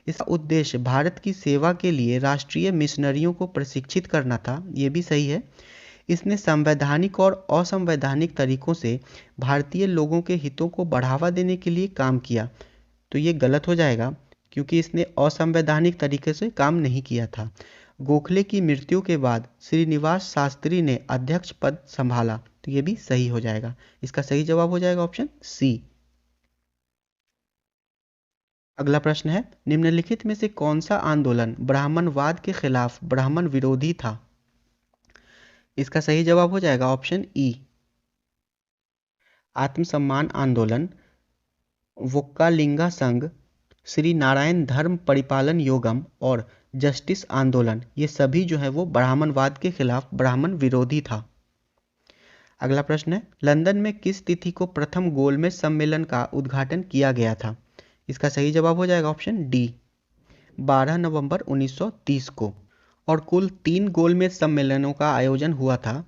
इसका उद्देश्य भारत की सेवा के लिए राष्ट्रीय मिशनरियों को प्रशिक्षित करना था। ये भी सही है। इसने संवैधानिक और असंवैधानिक तरीकों से भारतीय लोगों के हितों को बढ़ावा देने के लिए काम किया। तो ये गलत हो जाएगा क्योंकि इसने असंवैधानिक तरीके से काम नहीं किया था। गोखले की मृत्यु के बाद श्रीनिवास शास्त्री ने अध्यक्ष पद संभाला। तो ये भी सही हो जाएगा। इसका सही जवाब हो जाएगा ऑप्शन सी। अगला प्रश्न है, निम्नलिखित में से कौन सा आंदोलन ब्राह्मणवाद के खिलाफ ब्राह्मण विरोधी था? इसका सही जवाब हो जाएगा ऑप्शन ई, आत्मसम्मान आंदोलन, वोक्कालिंगा संघ, श्री नारायण धर्म परिपालन योगम और जस्टिस आंदोलन। ये सभी जो है वो ब्राह्मणवाद के खिलाफ ब्राह्मण विरोधी था। अगला प्रश्न है, लंदन में किस तिथि को प्रथम गोलमेज सम्मेलन का उद्घाटन किया गया था? इसका सही जवाब हो जाएगा ऑप्शन डी, 12 नवंबर 1930 को। और कुल 3 गोलमेज सम्मेलनों का आयोजन हुआ था।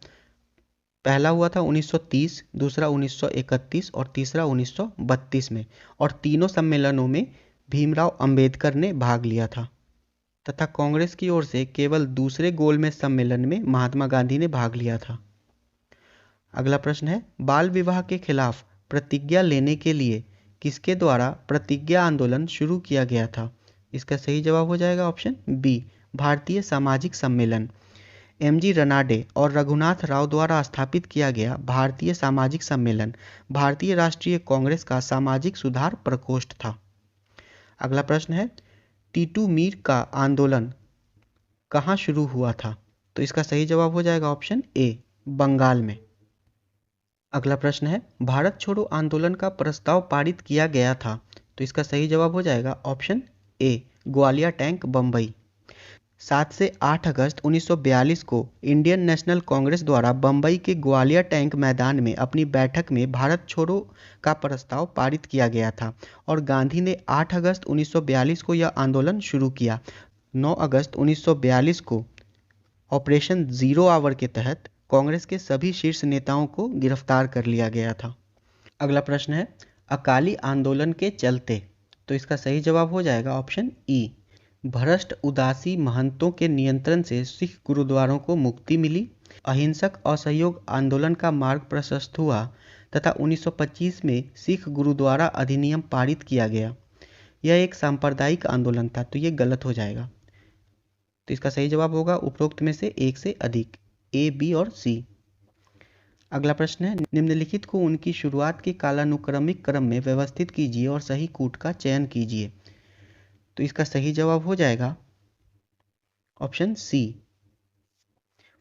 पहला हुआ था 1930, दूसरा 1931 और तीसरा 1932 में। और तीनों सम्मेलनों में भीमराव अंबेडकर ने भाग लिया था तथा कांग्रेस की ओर से केवल दूसरे गोलमेज सम्मेलन में महात्मा गांधी ने भाग लिया था। अगला प्रश्न है, बाल विवाह के खिलाफ प्रतिज्ञा लेने के लिए किसके द्वारा प्रतिज्ञा आंदोलन शुरू किया गया था? इसका सही जवाब हो जाएगा ऑप्शन बी, भारतीय सामाजिक सम्मेलन। एमजी रनाडे और रघुनाथ राव द्वारा स्थापित किया गया भारतीय सामाजिक सम्मेलन भारतीय राष्ट्रीय कांग्रेस का सामाजिक सुधार प्रकोष्ठ था। अगला प्रश्न है, टीटू मीर का आंदोलन कहाँ शुरू हुआ था? तो इसका सही जवाब हो जाएगा ऑप्शन ए, बंगाल में। अगला प्रश्न है, भारत छोड़ो आंदोलन का प्रस्ताव पारित किया गया था। तो इसका सही जवाब हो जाएगा option A, Gwalior tank Bombay. 7 से 8 अगस्त 1942 को इंडियन नेशनल कांग्रेस द्वारा बम्बई के ग्वालियर टैंक मैदान में अपनी बैठक में भारत छोड़ो का प्रस्ताव पारित किया गया था और गांधी ने 8 अगस्त 1942 को यह आंदोलन शुरू किया। 9 अगस्त 1942 को ऑपरेशन जीरो आवर के तहत कांग्रेस के सभी शीर्ष नेताओं को गिरफ्तार कर लिया गया था। अगला प्रश्न है, अकाली आंदोलन के चलते। तो इसका सही जवाब हो जाएगा ऑप्शन ई, भ्रष्ट उदासी महंतों के नियंत्रण से सिख गुरुद्वारों को मुक्ति मिली, अहिंसक असहयोग आंदोलन का मार्ग प्रशस्त हुआ तथा 1925 में सिख गुरुद्वारा अधिनियम पारित किया गया। यह एक सांप्रदायिक आंदोलन था। तो ये गलत हो जाएगा। तो इसका सही जवाब होगा उपरोक्त में से एक से अधिक, ए, बी और सी। अगला प्रश्न है, निम्नलिखित को उनकी शुरुआत के कालानुक्रमिक क्रम में व्यवस्थित कीजिए और सही कूट का चयन कीजिए। तो इसका सही जवाब हो जाएगा ऑप्शन सी,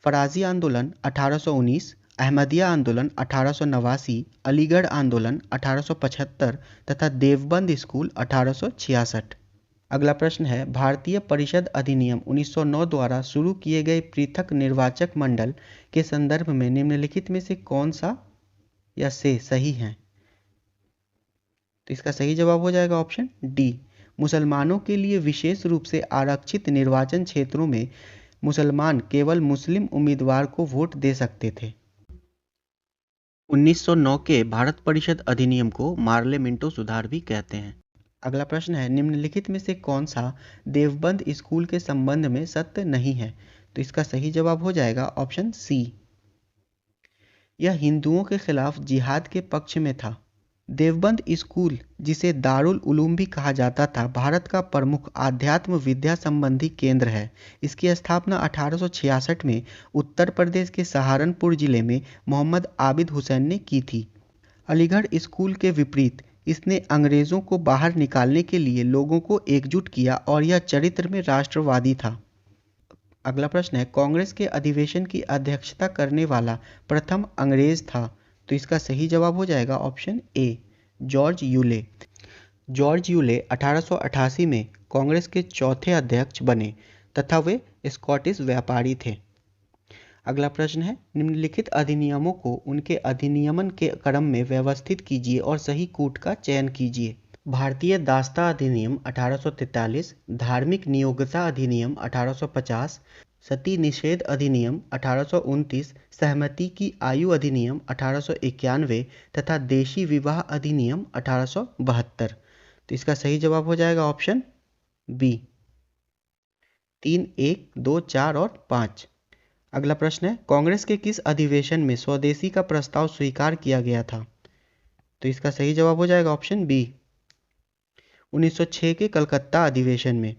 फराजी आंदोलन 1819, अहमदिया आंदोलन 1889, अलीगढ़ आंदोलन 1875 तथा देवबंद स्कूल 1866। अगला प्रश्न है, भारतीय परिषद अधिनियम 1909 द्वारा शुरू किए गए पृथक निर्वाचक मंडल के संदर्भ में निम्नलिखित में से कौन सा या से सही है? तो इसका सही जवाब हो जाएगा ऑप्शन डी, मुसलमानों के लिए विशेष रूप से आरक्षित निर्वाचन क्षेत्रों में मुसलमान केवल मुस्लिम उम्मीदवार को वोट दे सकते थे। 1909 के भारत परिषद अधिनियम को पार्लियामेंटो सुधार भी कहते हैं। अगला प्रश्न है, निम्नलिखित में से कौन सा देवबंद स्कूल के संबंध में सत्य नहीं है? तो इसका सही जवाब हो जाएगा ऑप्शन सी, यह हिंदुओं के खिलाफ जिहाद के पक्ष में था। देवबंद स्कूल, जिसे दारुल उलूम भी कहा जाता था, भारत का प्रमुख आध्यात्म विद्या संबंधी केंद्र है। इसकी स्थापना 1866 में उत्तर प्रदेश के सहारनपुर जिले में मोहम्मद आबिद हुसैन ने की थी। अलीगढ़ स्कूल के विपरीत इसने अंग्रेजों को बाहर निकालने के लिए लोगों को एकजुट किया और यह चरित्र में राष्ट्रवादी था। अगला प्रश्न है, कांग्रेस के अधिवेशन की अध्यक्षता करने वाला प्रथम अंग्रेज था। तो इसका सही जवाब हो जाएगा option A, George Yule. George Yule 1888 में कांग्रेस के चौथे अध्यक्ष बने तथा वे स्कॉटिश व्यापारी थे। अगला प्रश्न है, निम्नलिखित अधिनियमों को उनके अधिनियमन के क्रम में व्यवस्थित कीजिए और सही कूट का चयन कीजिए। भारतीय दास्ता अधिनियम 1843, धार्मिक नियोक्ता अधिनियम 1850, सती निषेध अधिनियम 1829, सहमति की आयु अधिनियम 1891 तथा देशी विवाह अधिनियम 1872। तो इसका सही जवाब हो जाएगा ऑप्शन बी, 3, 1, 2, 4 और 5। अगला प्रश्न है, कांग्रेस के किस अधिवेशन में स्वदेशी का प्रस्ताव स्वीकार किया गया था? तो इसका सही जवाब हो जाएगा ऑप्शन बी, 1906 के कलकत्ता अधिवेशन में।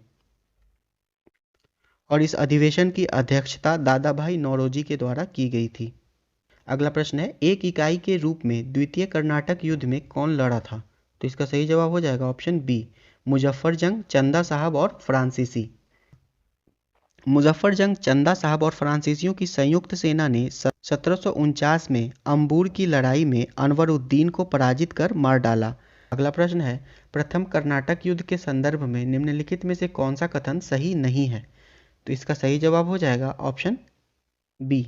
और इस अधिवेशन की अध्यक्षता दादा भाई नौरोजी के द्वारा की गई थी। अगला प्रश्न है, एक इकाई के रूप में द्वितीय कर्नाटक युद्ध में कौन लड़ा था? तो इसका सही जवाब हो जाएगा ऑप्शन बी, मुजफ्फर जंग, चंदा साहब और फ्रांसीसी। मुजफ्फर जंग, चंदा साहब और फ्रांसीसियों की संयुक्त सेना ने 1749 में अंबूर की लड़ाई में अनवरुद्दीन को पराजित कर मार डाला। अगला प्रश्न है, प्रथम कर्नाटक युद्ध के संदर्भ में निम्नलिखित में से कौन सा कथन सही नहीं है? तो इसका सही जवाब हो जाएगा ऑप्शन बी,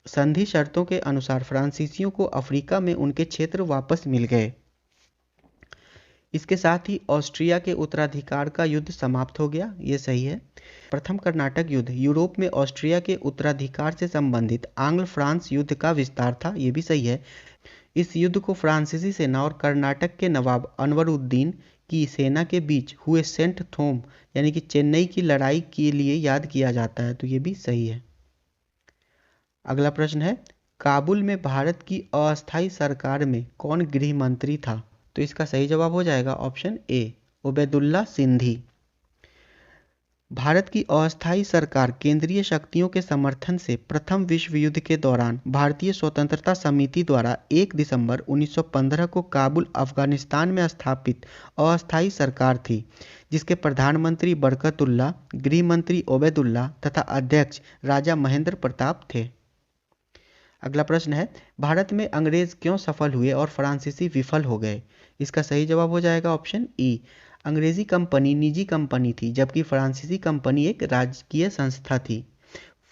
संधि शर्तों के अनुसार फ्रांसीसियों को अफ्रीका में उनके क्षेत्र वापस मिल गए। इसके साथ ही ऑस्ट्रिया के उत्तराधिकार का युद्ध समाप्त हो गया, ये सही है। प्रथम कर्नाटक युद्ध यूरोप में ऑस्ट्रिया के उत्तराधिकार से संबंधित आंग्ल फ्रांस युद्ध का विस्तार था, ये भी सही है। इस युद्ध को फ्रांसीसी सेना और कर्नाटक के नवाब अनवरुद्दीन की सेना के बीच हुए सेंट थोम यानी कि चेन्नई की लड़ाई के लिए याद किया जाता है, तो ये भी सही है। अगला प्रश्न है, काबुल में भारत की अस्थायी सरकार में कौन गृह मंत्री था? तो इसका सही जवाब हो जाएगा ऑप्शन ए, उबैदुल्ला सिंधी। भारत की अस्थायी सरकार केंद्रीय शक्तियों के समर्थन से प्रथम विश्व युद्ध के दौरान भारतीय स्वतंत्रता समिति द्वारा 1 दिसंबर 1915 को काबुल, अफगानिस्तान में स्थापित अस्थायी सरकार थी, जिसके प्रधानमंत्री बरकतुल्ला, गृह मंत्री ओबैदुल्ला तथा अध्यक्ष राजा महेंद्र प्रताप थे। अगला प्रश्न है, भारत में अंग्रेज क्यों सफल हुए और फ्रांसीसी विफल हो गए? इसका सही जवाब हो जाएगा ऑप्शन ई, अंग्रेजी कंपनी निजी कंपनी थी जबकि फ्रांसीसी कंपनी एक राजकीय संस्था थी।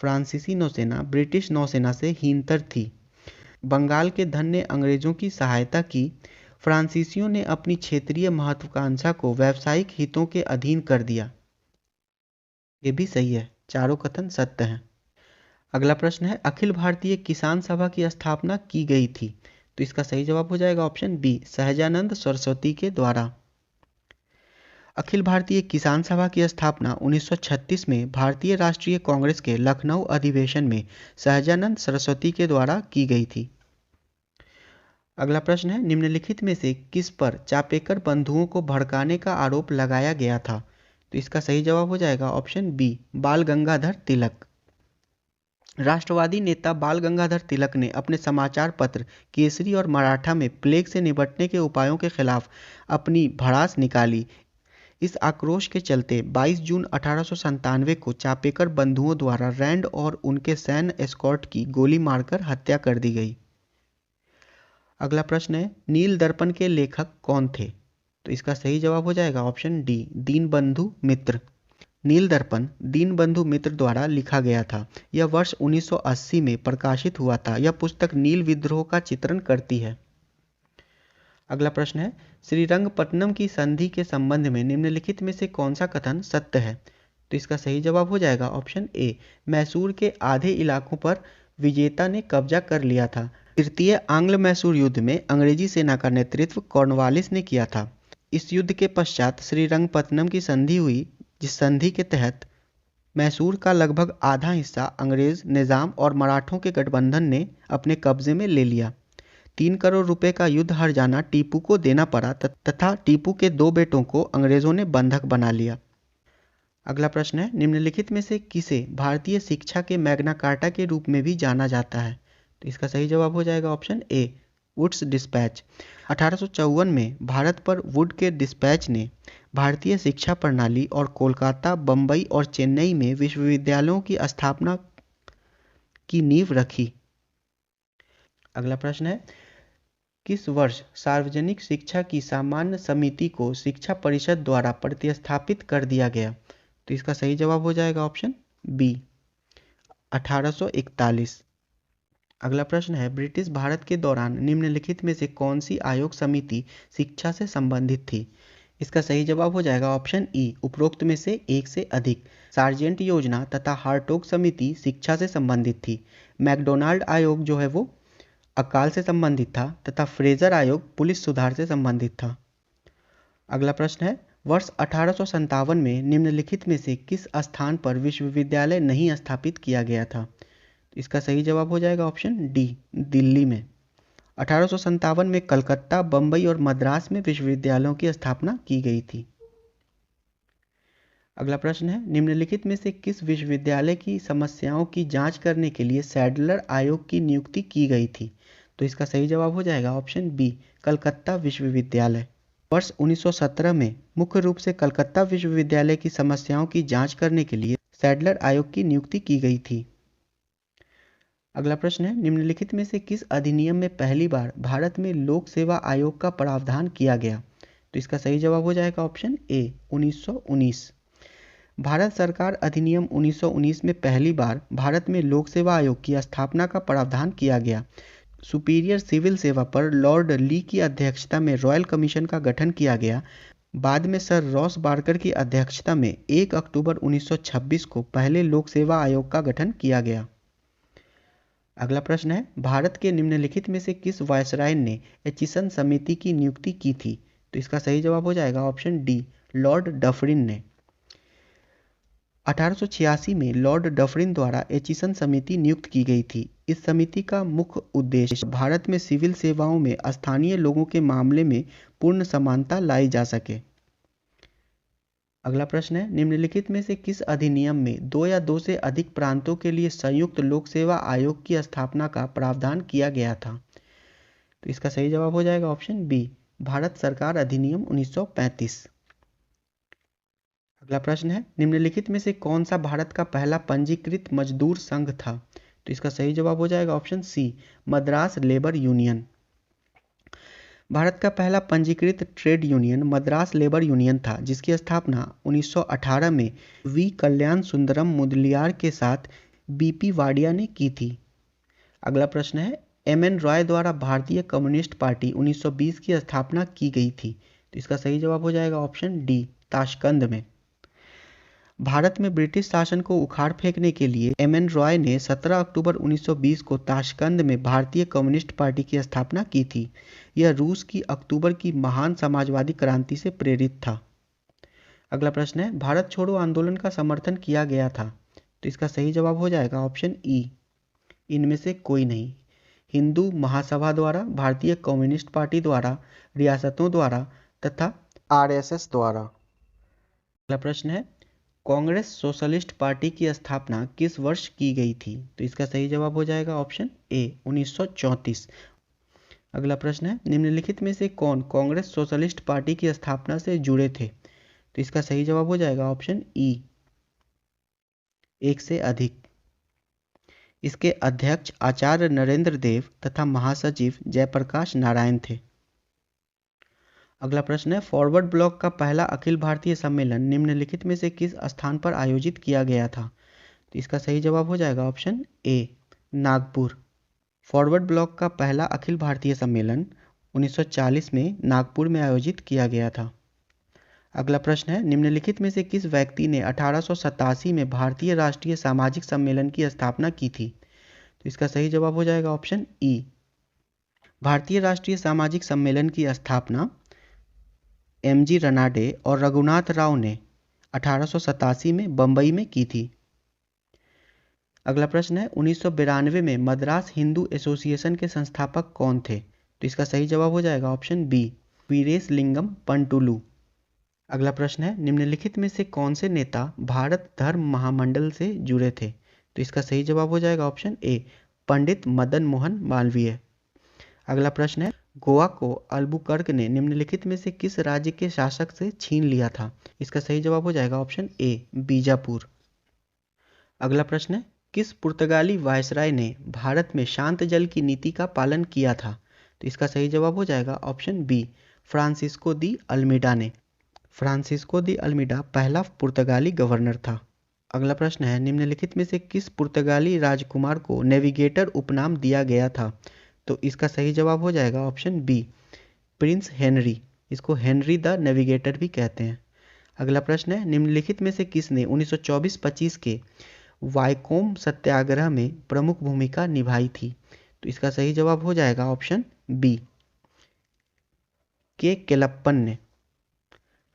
फ्रांसीसी नौसेना ब्रिटिश नौसेना से हीनतर थी। बंगाल के धन ने अंग्रेजों की सहायता की। फ्रांसीसियों ने अपनी क्षेत्रीय महत्वाकांक्षा को व्यावसायिक हितों के अधीन कर दिया। ये भी सही है, चारों कथन सत्य हैं। अगला प्रश्न है, अखिल भारतीय किसान सभा की स्थापना की गई थी? तो इसका सही जवाब हो जाएगा ऑप्शन बी, सहजानंद सरस्वती के द्वारा। अखिल भारतीय किसान सभा की स्थापना 1936 में भारतीय राष्ट्रीय कांग्रेस के लखनऊ अधिवेशन में सहजानंद सरस्वती के द्वारा की गई थी। अगला प्रश्न है, निम्नलिखित में से किस पर चापेकर बंधुओं को भड़काने का आरोप लगाया गया था? तो इसका सही जवाब हो जाएगा ऑप्शन बी, बाल गंगाधर तिलक। राष्ट्रवादी नेता बाल गंगाधर तिलक ने अपने समाचार पत्र केसरी और मराठा में प्लेग से निपटने के उपायों के खिलाफ अपनी भड़ास निकाली। इस आक्रोश के चलते 22 जून 1897 को चापेकर बंधुओं द्वारा रैंड और उनके सैन्य एस्कॉर्ट की गोली मारकर हत्या कर दी गई। अगला प्रश्न है, नील दर्पण के लेखक कौन थे? तो इसका सही जवाब हो जाएगा ऑप्शन डी, दीनबंधु मित्र। नील दर्पण दीनबंधु मित्र द्वारा लिखा गया था। यह वर्ष 1980 में प्रकाशित हुआ था। यह पुस्तक नील विद्रोह का चित्रण करती है। अगला प्रश्न है, श्रीरंगपट्टनम की संधि के संबंध में निम्नलिखित में से कौन सा कथन सत्य है? तो इसका सही जवाब हो जाएगा ऑप्शन ए, मैसूर के आधे इलाकों पर विजेता ने कब्जा कर लिया था। तृतीय आंग्ल मैसूर युद्ध में अंग्रेजी सेना का नेतृत्व कॉर्नवालिस ने किया था। इस युद्ध के पश्चात श्रीरंगपट्टनम की संधि हुई, जिस संधि के तहत मैसूर का लगभग आधा हिस्सा अंग्रेज निजाम और मराठों के गठबंधन ने अपने कब्जे में ले लिया। 3 करोड़ रुपए का युद्ध हर जाना टीपू को देना पड़ा तथा टीपू के 2 बेटों को अंग्रेजों ने बंधक बना लिया। अगला प्रश्न है, निम्नलिखित में से किसे भारतीय शिक्षा के मैग्ना कार्टा के रूप में भी जाना जाता है? तो इसका सही जवाब हो जाएगा ऑप्शन ए, वुड्स डिस्पैच। 1854 में भारत पर वुड के डिस्पैच ने भारतीय शिक्षा प्रणाली और कोलकाता, बम्बई और चेन्नई में विश्वविद्यालयों की स्थापना की नींव रखी। अगला प्रश्न है, किस वर्ष सार्वजनिक शिक्षा की सामान्य समिति को शिक्षा परिषद द्वारा प्रतिस्थापित कर दिया गया? तो इसका सही जवाब हो जाएगा ऑप्शन बी, 1841। अगला प्रश्न है, ब्रिटिश भारत के दौरान निम्नलिखित में से कौन सी आयोग समिति शिक्षा से संबंधित थी? इसका सही जवाब हो जाएगा ऑप्शन ई, उपरोक्त में से एक से अधिक। सार्जेंट योजना तथा हार्टोग समिति शिक्षा से संबंधित थी। मैकडोनाल्ड आयोग जो है वो अकाल से संबंधित था तथा फ्रेजर आयोग पुलिस सुधार से संबंधित था। अगला प्रश्न है, वर्ष 1857 में निम्नलिखित में से किस स्थान पर विश्वविद्यालय नहीं स्थापित किया गया था? इसका सही जवाब हो जाएगा ऑप्शन डी, दिल्ली में। 1857 में कलकत्ता, बंबई और मद्रास में विश्वविद्यालयों की स्थापना की गई थी। अगला प्रश्न है, निम्नलिखित में से किस विश्वविद्यालय की समस्याओं की जांच करने के लिए सैडलर आयोग की नियुक्ति की गई थी? तो इसका सही जवाब हो जाएगा ऑप्शन बी, कलकत्ता विश्वविद्यालय। वर्ष 1917 में मुख्य रूप से कलकत्ता विश्वविद्यालय की समस्याओं की जांच करने के लिए सैडलर आयोग की नियुक्ति की गई थी। अगला प्रश्न है, निम्नलिखित में से किस अधिनियम में पहली बार भारत में लोक सेवा आयोग का प्रावधान किया गया? तो इसका सही जवाब हो जाएगा ऑप्शन ए, 1919। भारत सरकार अधिनियम 1919 में पहली बार भारत में लोक सेवा आयोग की स्थापना का प्रावधान किया गया। सुपीरियर सिविल सेवा पर लॉर्ड ली की अध्यक्षता में रॉयल कमीशन का गठन किया गया। बाद में सर रॉस बार्कर की अध्यक्षता में 1 अक्टूबर 1926 को पहले लोक सेवा आयोग का गठन किया गया। अगला प्रश्न है, भारत के निम्नलिखित में से किस वायसराय ने एचिसन समिति की नियुक्ति की थी? तो इसका सही जवाब हो जाएगा ऑप्शन डी, लॉर्ड डफरिन ने। 1886 में लॉर्ड डफरिन द्वारा एचिसन समिति नियुक्त की गई थी। इस समिति का मुख्य उद्देश्य भारत में सिविल सेवाओं में स्थानीय लोगों के मामले में पूर्ण समानता लाई जा सके। अगला प्रश्न है, निम्नलिखित में से किस अधिनियम में 2 या 2 से अधिक प्रांतों के लिए संयुक्त लोक सेवा आयोग की स्थापना का प्रावधान किया गया था? तो इसका सही जवाब हो जाएगा ऑप्शन बी, भारत सरकार अधिनियम 1935। अगला प्रश्न है, निम्नलिखित में से कौन सा भारत का पहला पंजीकृत मजदूर संघ था? तो इसका सही जवाब हो जाएगा option C, Madras Labour Union. Bharat का पहला पंजीकृत trade union Madras Labour Union था, जिसकी स्थापना 1918 में वी कल्याण सुंदरम मुदलियार के साथ बीपी वाडिया ने की थी। अगला प्रश्न है, एमएन रॉय द्वारा भारतीय कम्युनिस्ट पार्टी 1920 की स्थापना की गई थी। तो इसका सही जवाब हो जाएगा ऑप्शन डी, ताशकंद में। भारत में ब्रिटिश शासन को उखाड़ फेंकने के लिए एमएन रॉय ने 17 अक्टूबर 1920 को ताशकंद में भारतीय कम्युनिस्ट पार्टी की स्थापना की थी। यह रूस की अक्टूबर की महान समाजवादी क्रांति से प्रेरित था। अगला प्रश्न है, भारत छोड़ो आंदोलन का समर्थन किया गया था। तो इसका सही जवाब हो जाएगा ऑप्शन ई, इनमें से कोई नहीं। हिंदू महासभा द्वारा, भारतीय कम्युनिस्ट पार्टी द्वारा, रियासतों द्वारा तथा आरएसएस द्वारा। अगला प्रश्न है, कांग्रेस सोशलिस्ट पार्टी की स्थापना किस वर्ष की गई थी? तो इसका सही जवाब हो जाएगा ऑप्शन ए, 1934। अगला प्रश्न है, निम्नलिखित में से कौन कांग्रेस सोशलिस्ट पार्टी की स्थापना से जुड़े थे? तो इसका सही जवाब हो जाएगा ऑप्शन ई, एक से अधिक। इसके अध्यक्ष आचार्य नरेंद्र देव तथा महासचिव जयप्रकाश नारायण थे। अगला प्रश्न है, फॉरवर्ड ब्लॉक का पहला अखिल भारतीय सम्मेलन निम्नलिखित में से किस स्थान पर आयोजित किया गया था? तो इसका सही जवाब हो जाएगा option A, Nagpur. Forward block का पहला अखिल भारतीय सम्मेलन 1940 में नागपुर में आयोजित किया गया था। अगला प्रश्न है, निम्नलिखित में से किस व्यक्ति ने 1887 में भारतीय राष्ट्रीय सामाजिक सम्मेलन की स्थापना की थी? तो इसका सही जवाब हो जाएगा ऑप्शन ई, भारतीय राष्ट्रीय सामाजिक सम्मेलन की स्थापना एमजी रनाडे और रघुनाथ राव ने 1887 में बंबई में की थी। अगला प्रश्न है, 1992 में मद्रास हिंदू एसोसिएशन के संस्थापक कौन थे? तो इसका सही जवाब हो जाएगा ऑप्शन बी, वीरेशलिंगम पंटुलू। अगला प्रश्न है, निम्नलिखित में से कौन से नेता भारत धर्म महामंडल से जुड़े थे? तो इसका सही जवाब हो जाएगा ऑप्शन ए, पंडित मदन मोहन मालवीय। अगला प्रश्न है, गोवा को अल्बुकर्क ने निम्नलिखित में से किस राज्य के शासक से छीन लिया था? इसका सही जवाब हो जाएगा ऑप्शन ए, बीजापुर। अगला प्रश्न है, किस पुर्तगाली वायसराय ने भारत में शांत जल की नीति का पालन किया था? तो इसका सही जवाब हो जाएगा option B, Francisco de Almeida ने। फ्रांसिस्को दी अल्मीडा पहला पुर्तगाली गवर्नर था। अगला प्रश्न है, निम्नलिखित में से किस पुर्तगाली राजकुमार को नेविगेटर उपनाम दिया गया था? तो इसका सही जवाब हो जाएगा ऑप्शन बी, प्रिंस हेनरी। इसको हेनरी द नेविगेटर भी कहते हैं। अगला प्रश्न है, निम्नलिखित में से किसने 1924-25 के वाइकोम सत्याग्रह में प्रमुख भूमिका निभाई थी? तो इसका सही जवाब हो जाएगा ऑप्शन बी, के केलप्पन ने।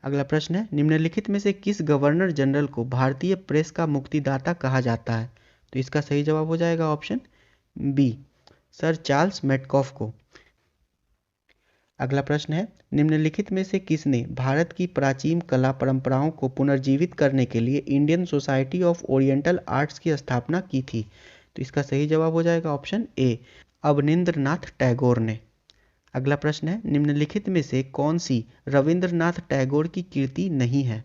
अगला प्रश्न है, निम्नलिखित में से किस गवर्नर जनरल को भारतीय प्रेस का मुक्तिदाता कहा जाता है? तो इसका सही जवाब हो जाएगा option B, sir Charles Metcalfe को। अगला प्रश्न है, निम्नलिखित में से किसने भारत की प्राचीन कला परंपराओं को पुनर्जीवित करने के लिए Indian society of oriental arts की स्थापना की थी? तो इसका सही जवाब हो जाएगा ऑप्शन ए, अवनींद्रनाथ टैगोर ने। अगला प्रश्न है, निम्नलिखित में से कौन सी रविंद्रनाथ टैगोर की कृति नहीं है?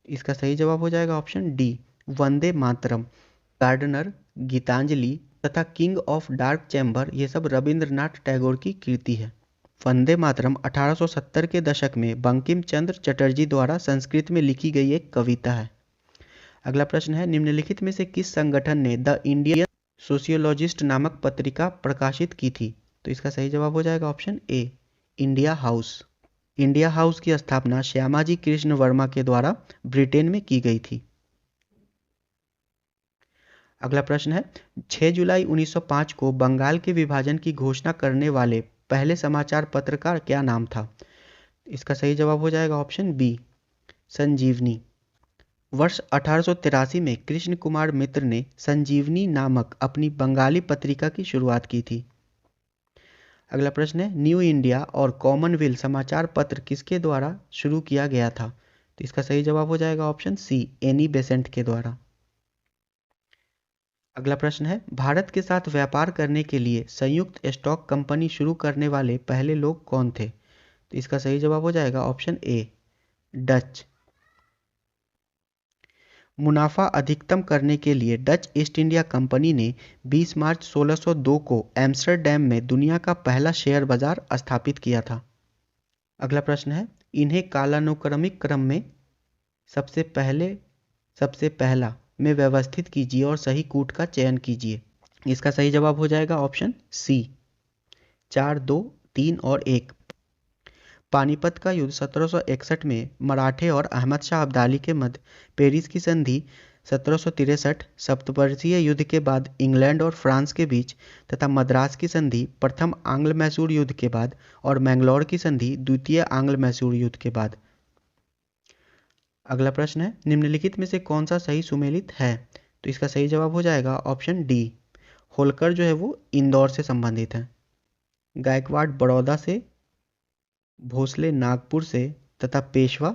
इसका सही जवाब हो जाएगा option D, Vande Mataram. Gardener, Geetanjali तथा किंग ऑफ डार्क चैम्बर ये सब रविंद्रनाथ टैगोर की कृति है। वंदे मातरम 1870 के दशक में बंकिम चंद्र चटर्जी द्वारा संस्कृत में लिखी गई एक कविता है। अगला प्रश्न है, निम्नलिखित में से किस संगठन ने द इंडियन सोशियोलॉजिस्ट नामक पत्रिका प्रकाशित की थी? तो इसका सही जवाब हो जाएगा option A, India house. India house की स्थापना श्यामाजी कृष्ण वर्मा के द्वारा ब्रिटेन में की गई थी। अगला प्रश्न है, 6 जुलाई 1905 को बंगाल के विभाजन की घोषणा करने वाले पहले समाचार पत्र का क्या नाम था? इसका सही जवाब हो जाएगा ऑप्शन बी, संजीवनी। वर्ष 1883 में कृष्ण कुमार मित्र ने संजीवनी नामक अपनी बंगाली पत्रिका की शुरुआत की थी। अगला प्रश्न है, न्यू इंडिया और कॉमनवेल्थ समाचार पत्र किसके द्वारा शुरू किया गया था? तो इसका सही जवाब हो जाएगा ऑप्शन सी, एनी बेसेंट के द्वारा। अगला प्रश्न है, भारत के साथ व्यापार करने के लिए संयुक्त स्टॉक कंपनी शुरू करने वाले पहले लोग कौन थे? तो इसका सही जवाब हो जाएगा ऑप्शन ए, डच। मुनाफा अधिकतम करने के लिए डच ईस्ट इंडिया कंपनी ने 20 मार्च 1602 को एम्स्टर्डम में दुनिया का पहला शेयर बाजार स्थापित किया था। अगला प्रश्न है, इन्हें कालानुक्रमिक क्रम में सबसे पहला में व्यवस्थित कीजिए और सही कूट का चयन कीजिए। इसका सही जवाब हो जाएगा ऑप्शन सी, 4, 2, 3 और 1। पानीपत का युद्ध 1761 में मराठे और अहमद शाह अब्दाली के मध्य, पेरिस की संधि 1763, सप्तवर्षीय युद्ध के बाद इंग्लैंड और फ्रांस के बीच तथा मद्रास की संधि प्रथम आंग्ल मैसूर युद्ध के बाद और मैंगलोर की संधि द्वितीय आंग्ल मैसूर युद्ध के बाद। अगला प्रश्न है, निम्नलिखित में से कौन सा सही सुमेलित है? तो इसका सही जवाब हो जाएगा ऑप्शन डी, होलकर जो है वो इंदौर से संबंधित है। गायकवाड़ बड़ौदा से, भोसले नागपुर से तथा पेशवा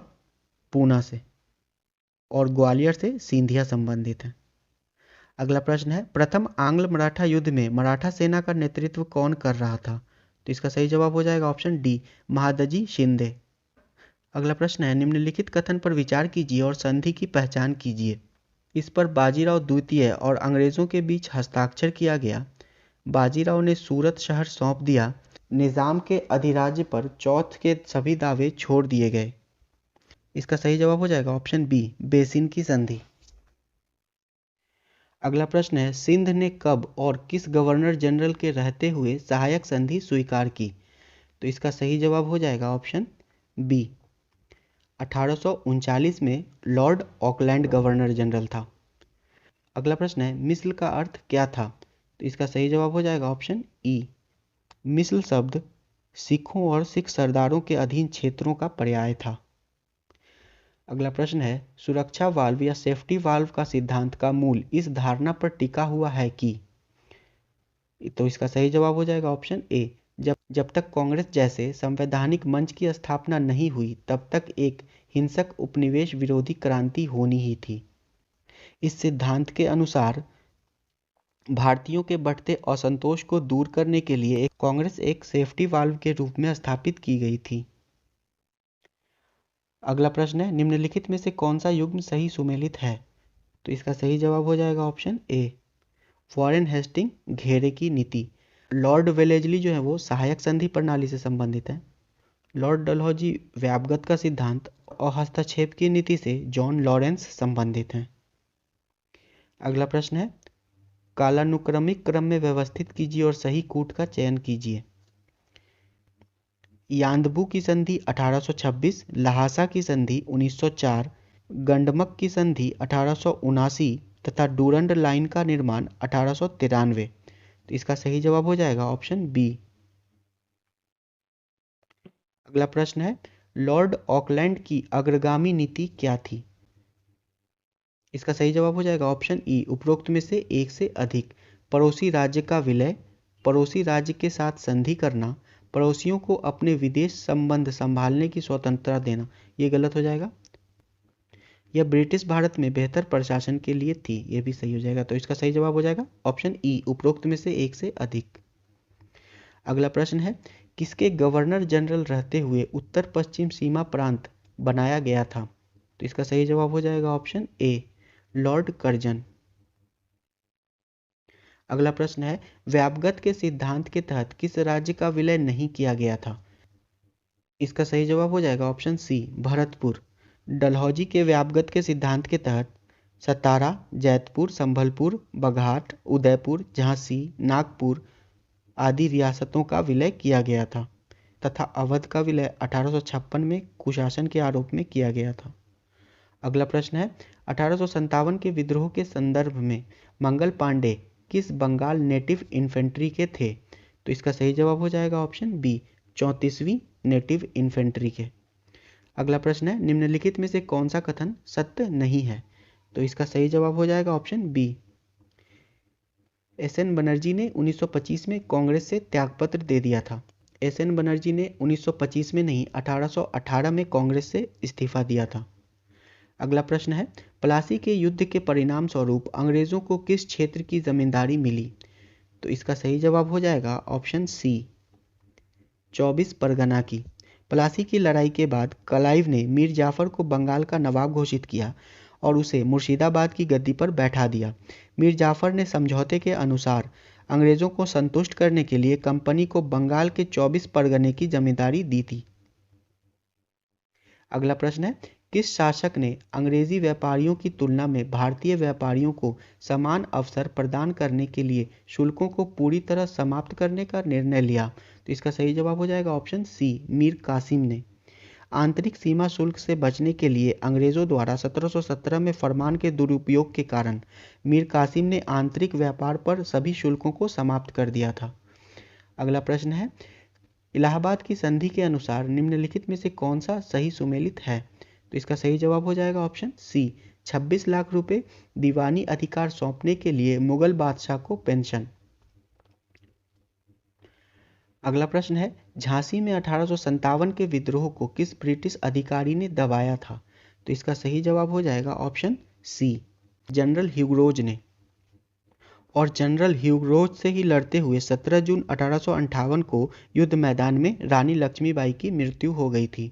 पूना से और ग्वालियर से सिंधिया संबंधित हैं। अगला प्रश्न है, प्रथम आंग्ल मराठा युद्ध में मराठा सेना का नेतृत्व कौन कर रहा था? तो इसका सही जवाब हो जाएगा ऑप्शन डी, महादजी शिंदे। अगला प्रश्न है, निम्नलिखित कथन पर विचार कीजिए और संधि की पहचान कीजिए। इस पर बाजीराव द्वितीय और अंग्रेजों के बीच हस्ताक्षर किया गया। बाजीराव ने सूरत शहर सौंप दिया। निजाम के अधिराज्य पर चौथ के सभी दावे छोड़ दिए गए। इसका सही जवाब हो जाएगा ऑप्शन बी, बेसिन की संधि। अगला प्रश्न है, सिंध ने कब और किस गवर्नर जनरल के रहते हुए सहायक संधि स्वीकार की? तो इसका सही जवाब हो जाएगा ऑप्शन बी, 1839 में लॉर्ड ऑकलैंड गवर्नर जनरल था। अगला प्रश्न है, मिस्ल का अर्थ क्या था? तो इसका सही जवाब हो जाएगा ऑप्शन ई, मिस्ल शब्द सिखों और सिख सरदारों के अधीन क्षेत्रों का पर्याय था। अगला प्रश्न है, सुरक्षा वाल्व या सेफ्टी वाल्व का सिद्धांत का मूल इस धारणा पर टिका हुआ है कि? तो इसका सही जवाब हो जाएगा ऑप्शन ए, जब तक कांग्रेस जैसे संवैधानिक मंच की स्थापना नहीं हुई तब तक एक हिंसक उपनिवेश विरोधी क्रांति होनी ही थी। इस सिद्धांत के अनुसार भारतीयों के बढ़ते असंतोष को दूर करने के लिए कांग्रेस एक सेफ्टी वाल्व के रूप में स्थापित की गई थी। अगला प्रश्न है, निम्नलिखित में से कौन सा युग्म सही सुमेलित है? तो इसका सही जवाब हो जाएगा ऑप्शन ए, वॉरेन हेस्टिंग घेरे की नीति। लॉर्ड वेलेजली जो है वो सहायक संधि प्रणाली से संबंधित है। लॉर्ड डलहौजी व्यापगत का सिद्धांत और हस्तक्षेप की नीति से जॉन लॉरेंस संबंधित हैं। अगला प्रश्न है, कालानुक्रमिक क्रम में व्यवस्थित कीजिए और सही कूट का चयन कीजिए। यांदबू की संधि 1826, लहासा की संधि 1904, गंडमक की संधि 1879 तथा डूरंड लाइन का निर्माण 1893। तो इसका सही जवाब हो जाएगा ऑप्शन बी। अगला प्रश्न है, लॉर्ड ऑकलैंड की अग्रगामी नीति क्या थी? इसका सही जवाब हो जाएगा ऑप्शन ई, उपरोक्त में से एक से अधिक। पड़ोसी राज्य का विलय, पड़ोसी राज्य के साथ संधि करना, पड़ोसियों को अपने विदेश संबंध संभालने की स्वतंत्रता देना। ये गलत हो जाएगा। यह ब्रिटिश भारत में बेहतर प्रशासन के लिए थी, यह भी सही हो जाएगा। तो इसका सही जवाब हो जाएगा ऑप्शन ई, उपरोक्त में से एक से अधिक। अगला प्रश्न है, किसके गवर्नर जनरल रहते हुए उत्तर पश्चिम सीमा प्रांत बनाया गया था? तो इसका सही जवाब हो जाएगा ऑप्शन ए, लॉर्ड कर्जन। अगला प्रश्न है, व्यापगत के सिद्धांत के तहत किस राज्य का विलय नहीं किया गया था? इसका सही जवाब हो जाएगा ऑप्शन सी, भरतपुर। डलहौजी के व्यापगत के सिद्धांत के तहत सतारा, जैतपुर, संभलपुर, बघाट, उदयपुर, झांसी, नागपुर आदि रियासतों का विलय किया गया था तथा अवध का विलय 1856 में कुशासन के आरोप में किया गया था। अगला प्रश्न है, 1857 के विद्रोह के संदर्भ में मंगल पांडे किस बंगाल नेटिव इन्फेंट्री के थे? तो इसका सही जवाब हो जाएगा ऑप्शन बी, 34वीं नेटिव इन्फेंट्री के। अगला प्रश्न है, निम्नलिखित में से कौन सा कथन सत्य नहीं है? तो इसका सही जवाब हो जाएगा option B, S N Banerjee ने 1925 में कांग्रेस से त्यागपत्र दे दिया था। एस एन बनर्जी ने 1925 में नहीं, 1818 में कांग्रेस से इस्तीफा दिया था। अगला प्रश्न है, प्लासी के युद्ध के परिणाम स्वरूप अंग्रेजों को किस क्षेत्र की जमींदारी मिली? तो इसका सही जवाब हो जाएगा ऑप्शन सी, 24 परगना की। प्लासी की लड़ाई के बाद क्लाइव ने मीर जाफर को बंगाल का नवाब घोषित किया और उसे मुर्शिदाबाद की गद्दी पर बैठा दिया। मीर जाफर ने समझौते के अनुसार अंग्रेजों को संतुष्ट करने के लिए कंपनी को बंगाल के 24 परगने की जमींदारी दी थी। अगला प्रश्न है, किस शासक ने अंग्रेजी व्यापारियों की तुलना में भारतीय व्यापारियों को समान अवसर प्रदान करने के लिए शुल्कों को पूरी तरह समाप्त करने का निर्णय लिया? तो इसका सही जवाब हो जाएगा ऑप्शन सी, मीर कासिम ने। आंतरिक सीमा शुल्क से बचने के लिए अंग्रेजों द्वारा 1717 में फरमान के दुरुपयोग के कारण मीर कासिम ने आंतरिक व्यापार पर सभी शुल्कों को समाप्त कर दिया था। अगला प्रश्न है, इलाहाबाद की संधि के अनुसार निम्नलिखित में से कौन सा सही सुमेलित है? तो इसका सही जवाब हो जाएगा ऑप्शन सी, 26 लाख रुपए दीवानी अधिकार सौंपने के लिए मुगल बादशाह को पेंशन। अगला प्रश्न है, झांसी में 1857 के विद्रोह को किस ब्रिटिश अधिकारी ने दबाया था? तो इसका सही जवाब हो जाएगा ऑप्शन सी, जनरल ह्यूग्रोज ने। और जनरल ह्यूग्रोज से ही लड़ते हुए 17 जून 1858 को युद्ध मैदान में रानी लक्ष्मीबाई की मृत्यु हो गई थी।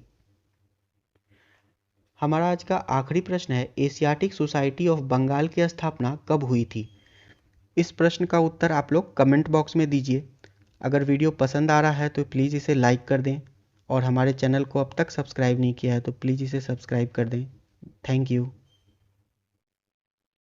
हमारा आज का आखिरी प्रश्न है, एशियाटिक सोसाइटी ऑफ बंगाल की स्थापना कब हुई थी? इस प्रश्न का उत्तर आप लोग कमेंट बॉक्स में दीजिए। अगर वीडियो पसंद आ रहा है तो प्लीज़ इसे लाइक कर दें और हमारे चैनल को अब तक सब्सक्राइब नहीं किया है तो प्लीज़ इसे सब्सक्राइब कर दें। Thank you.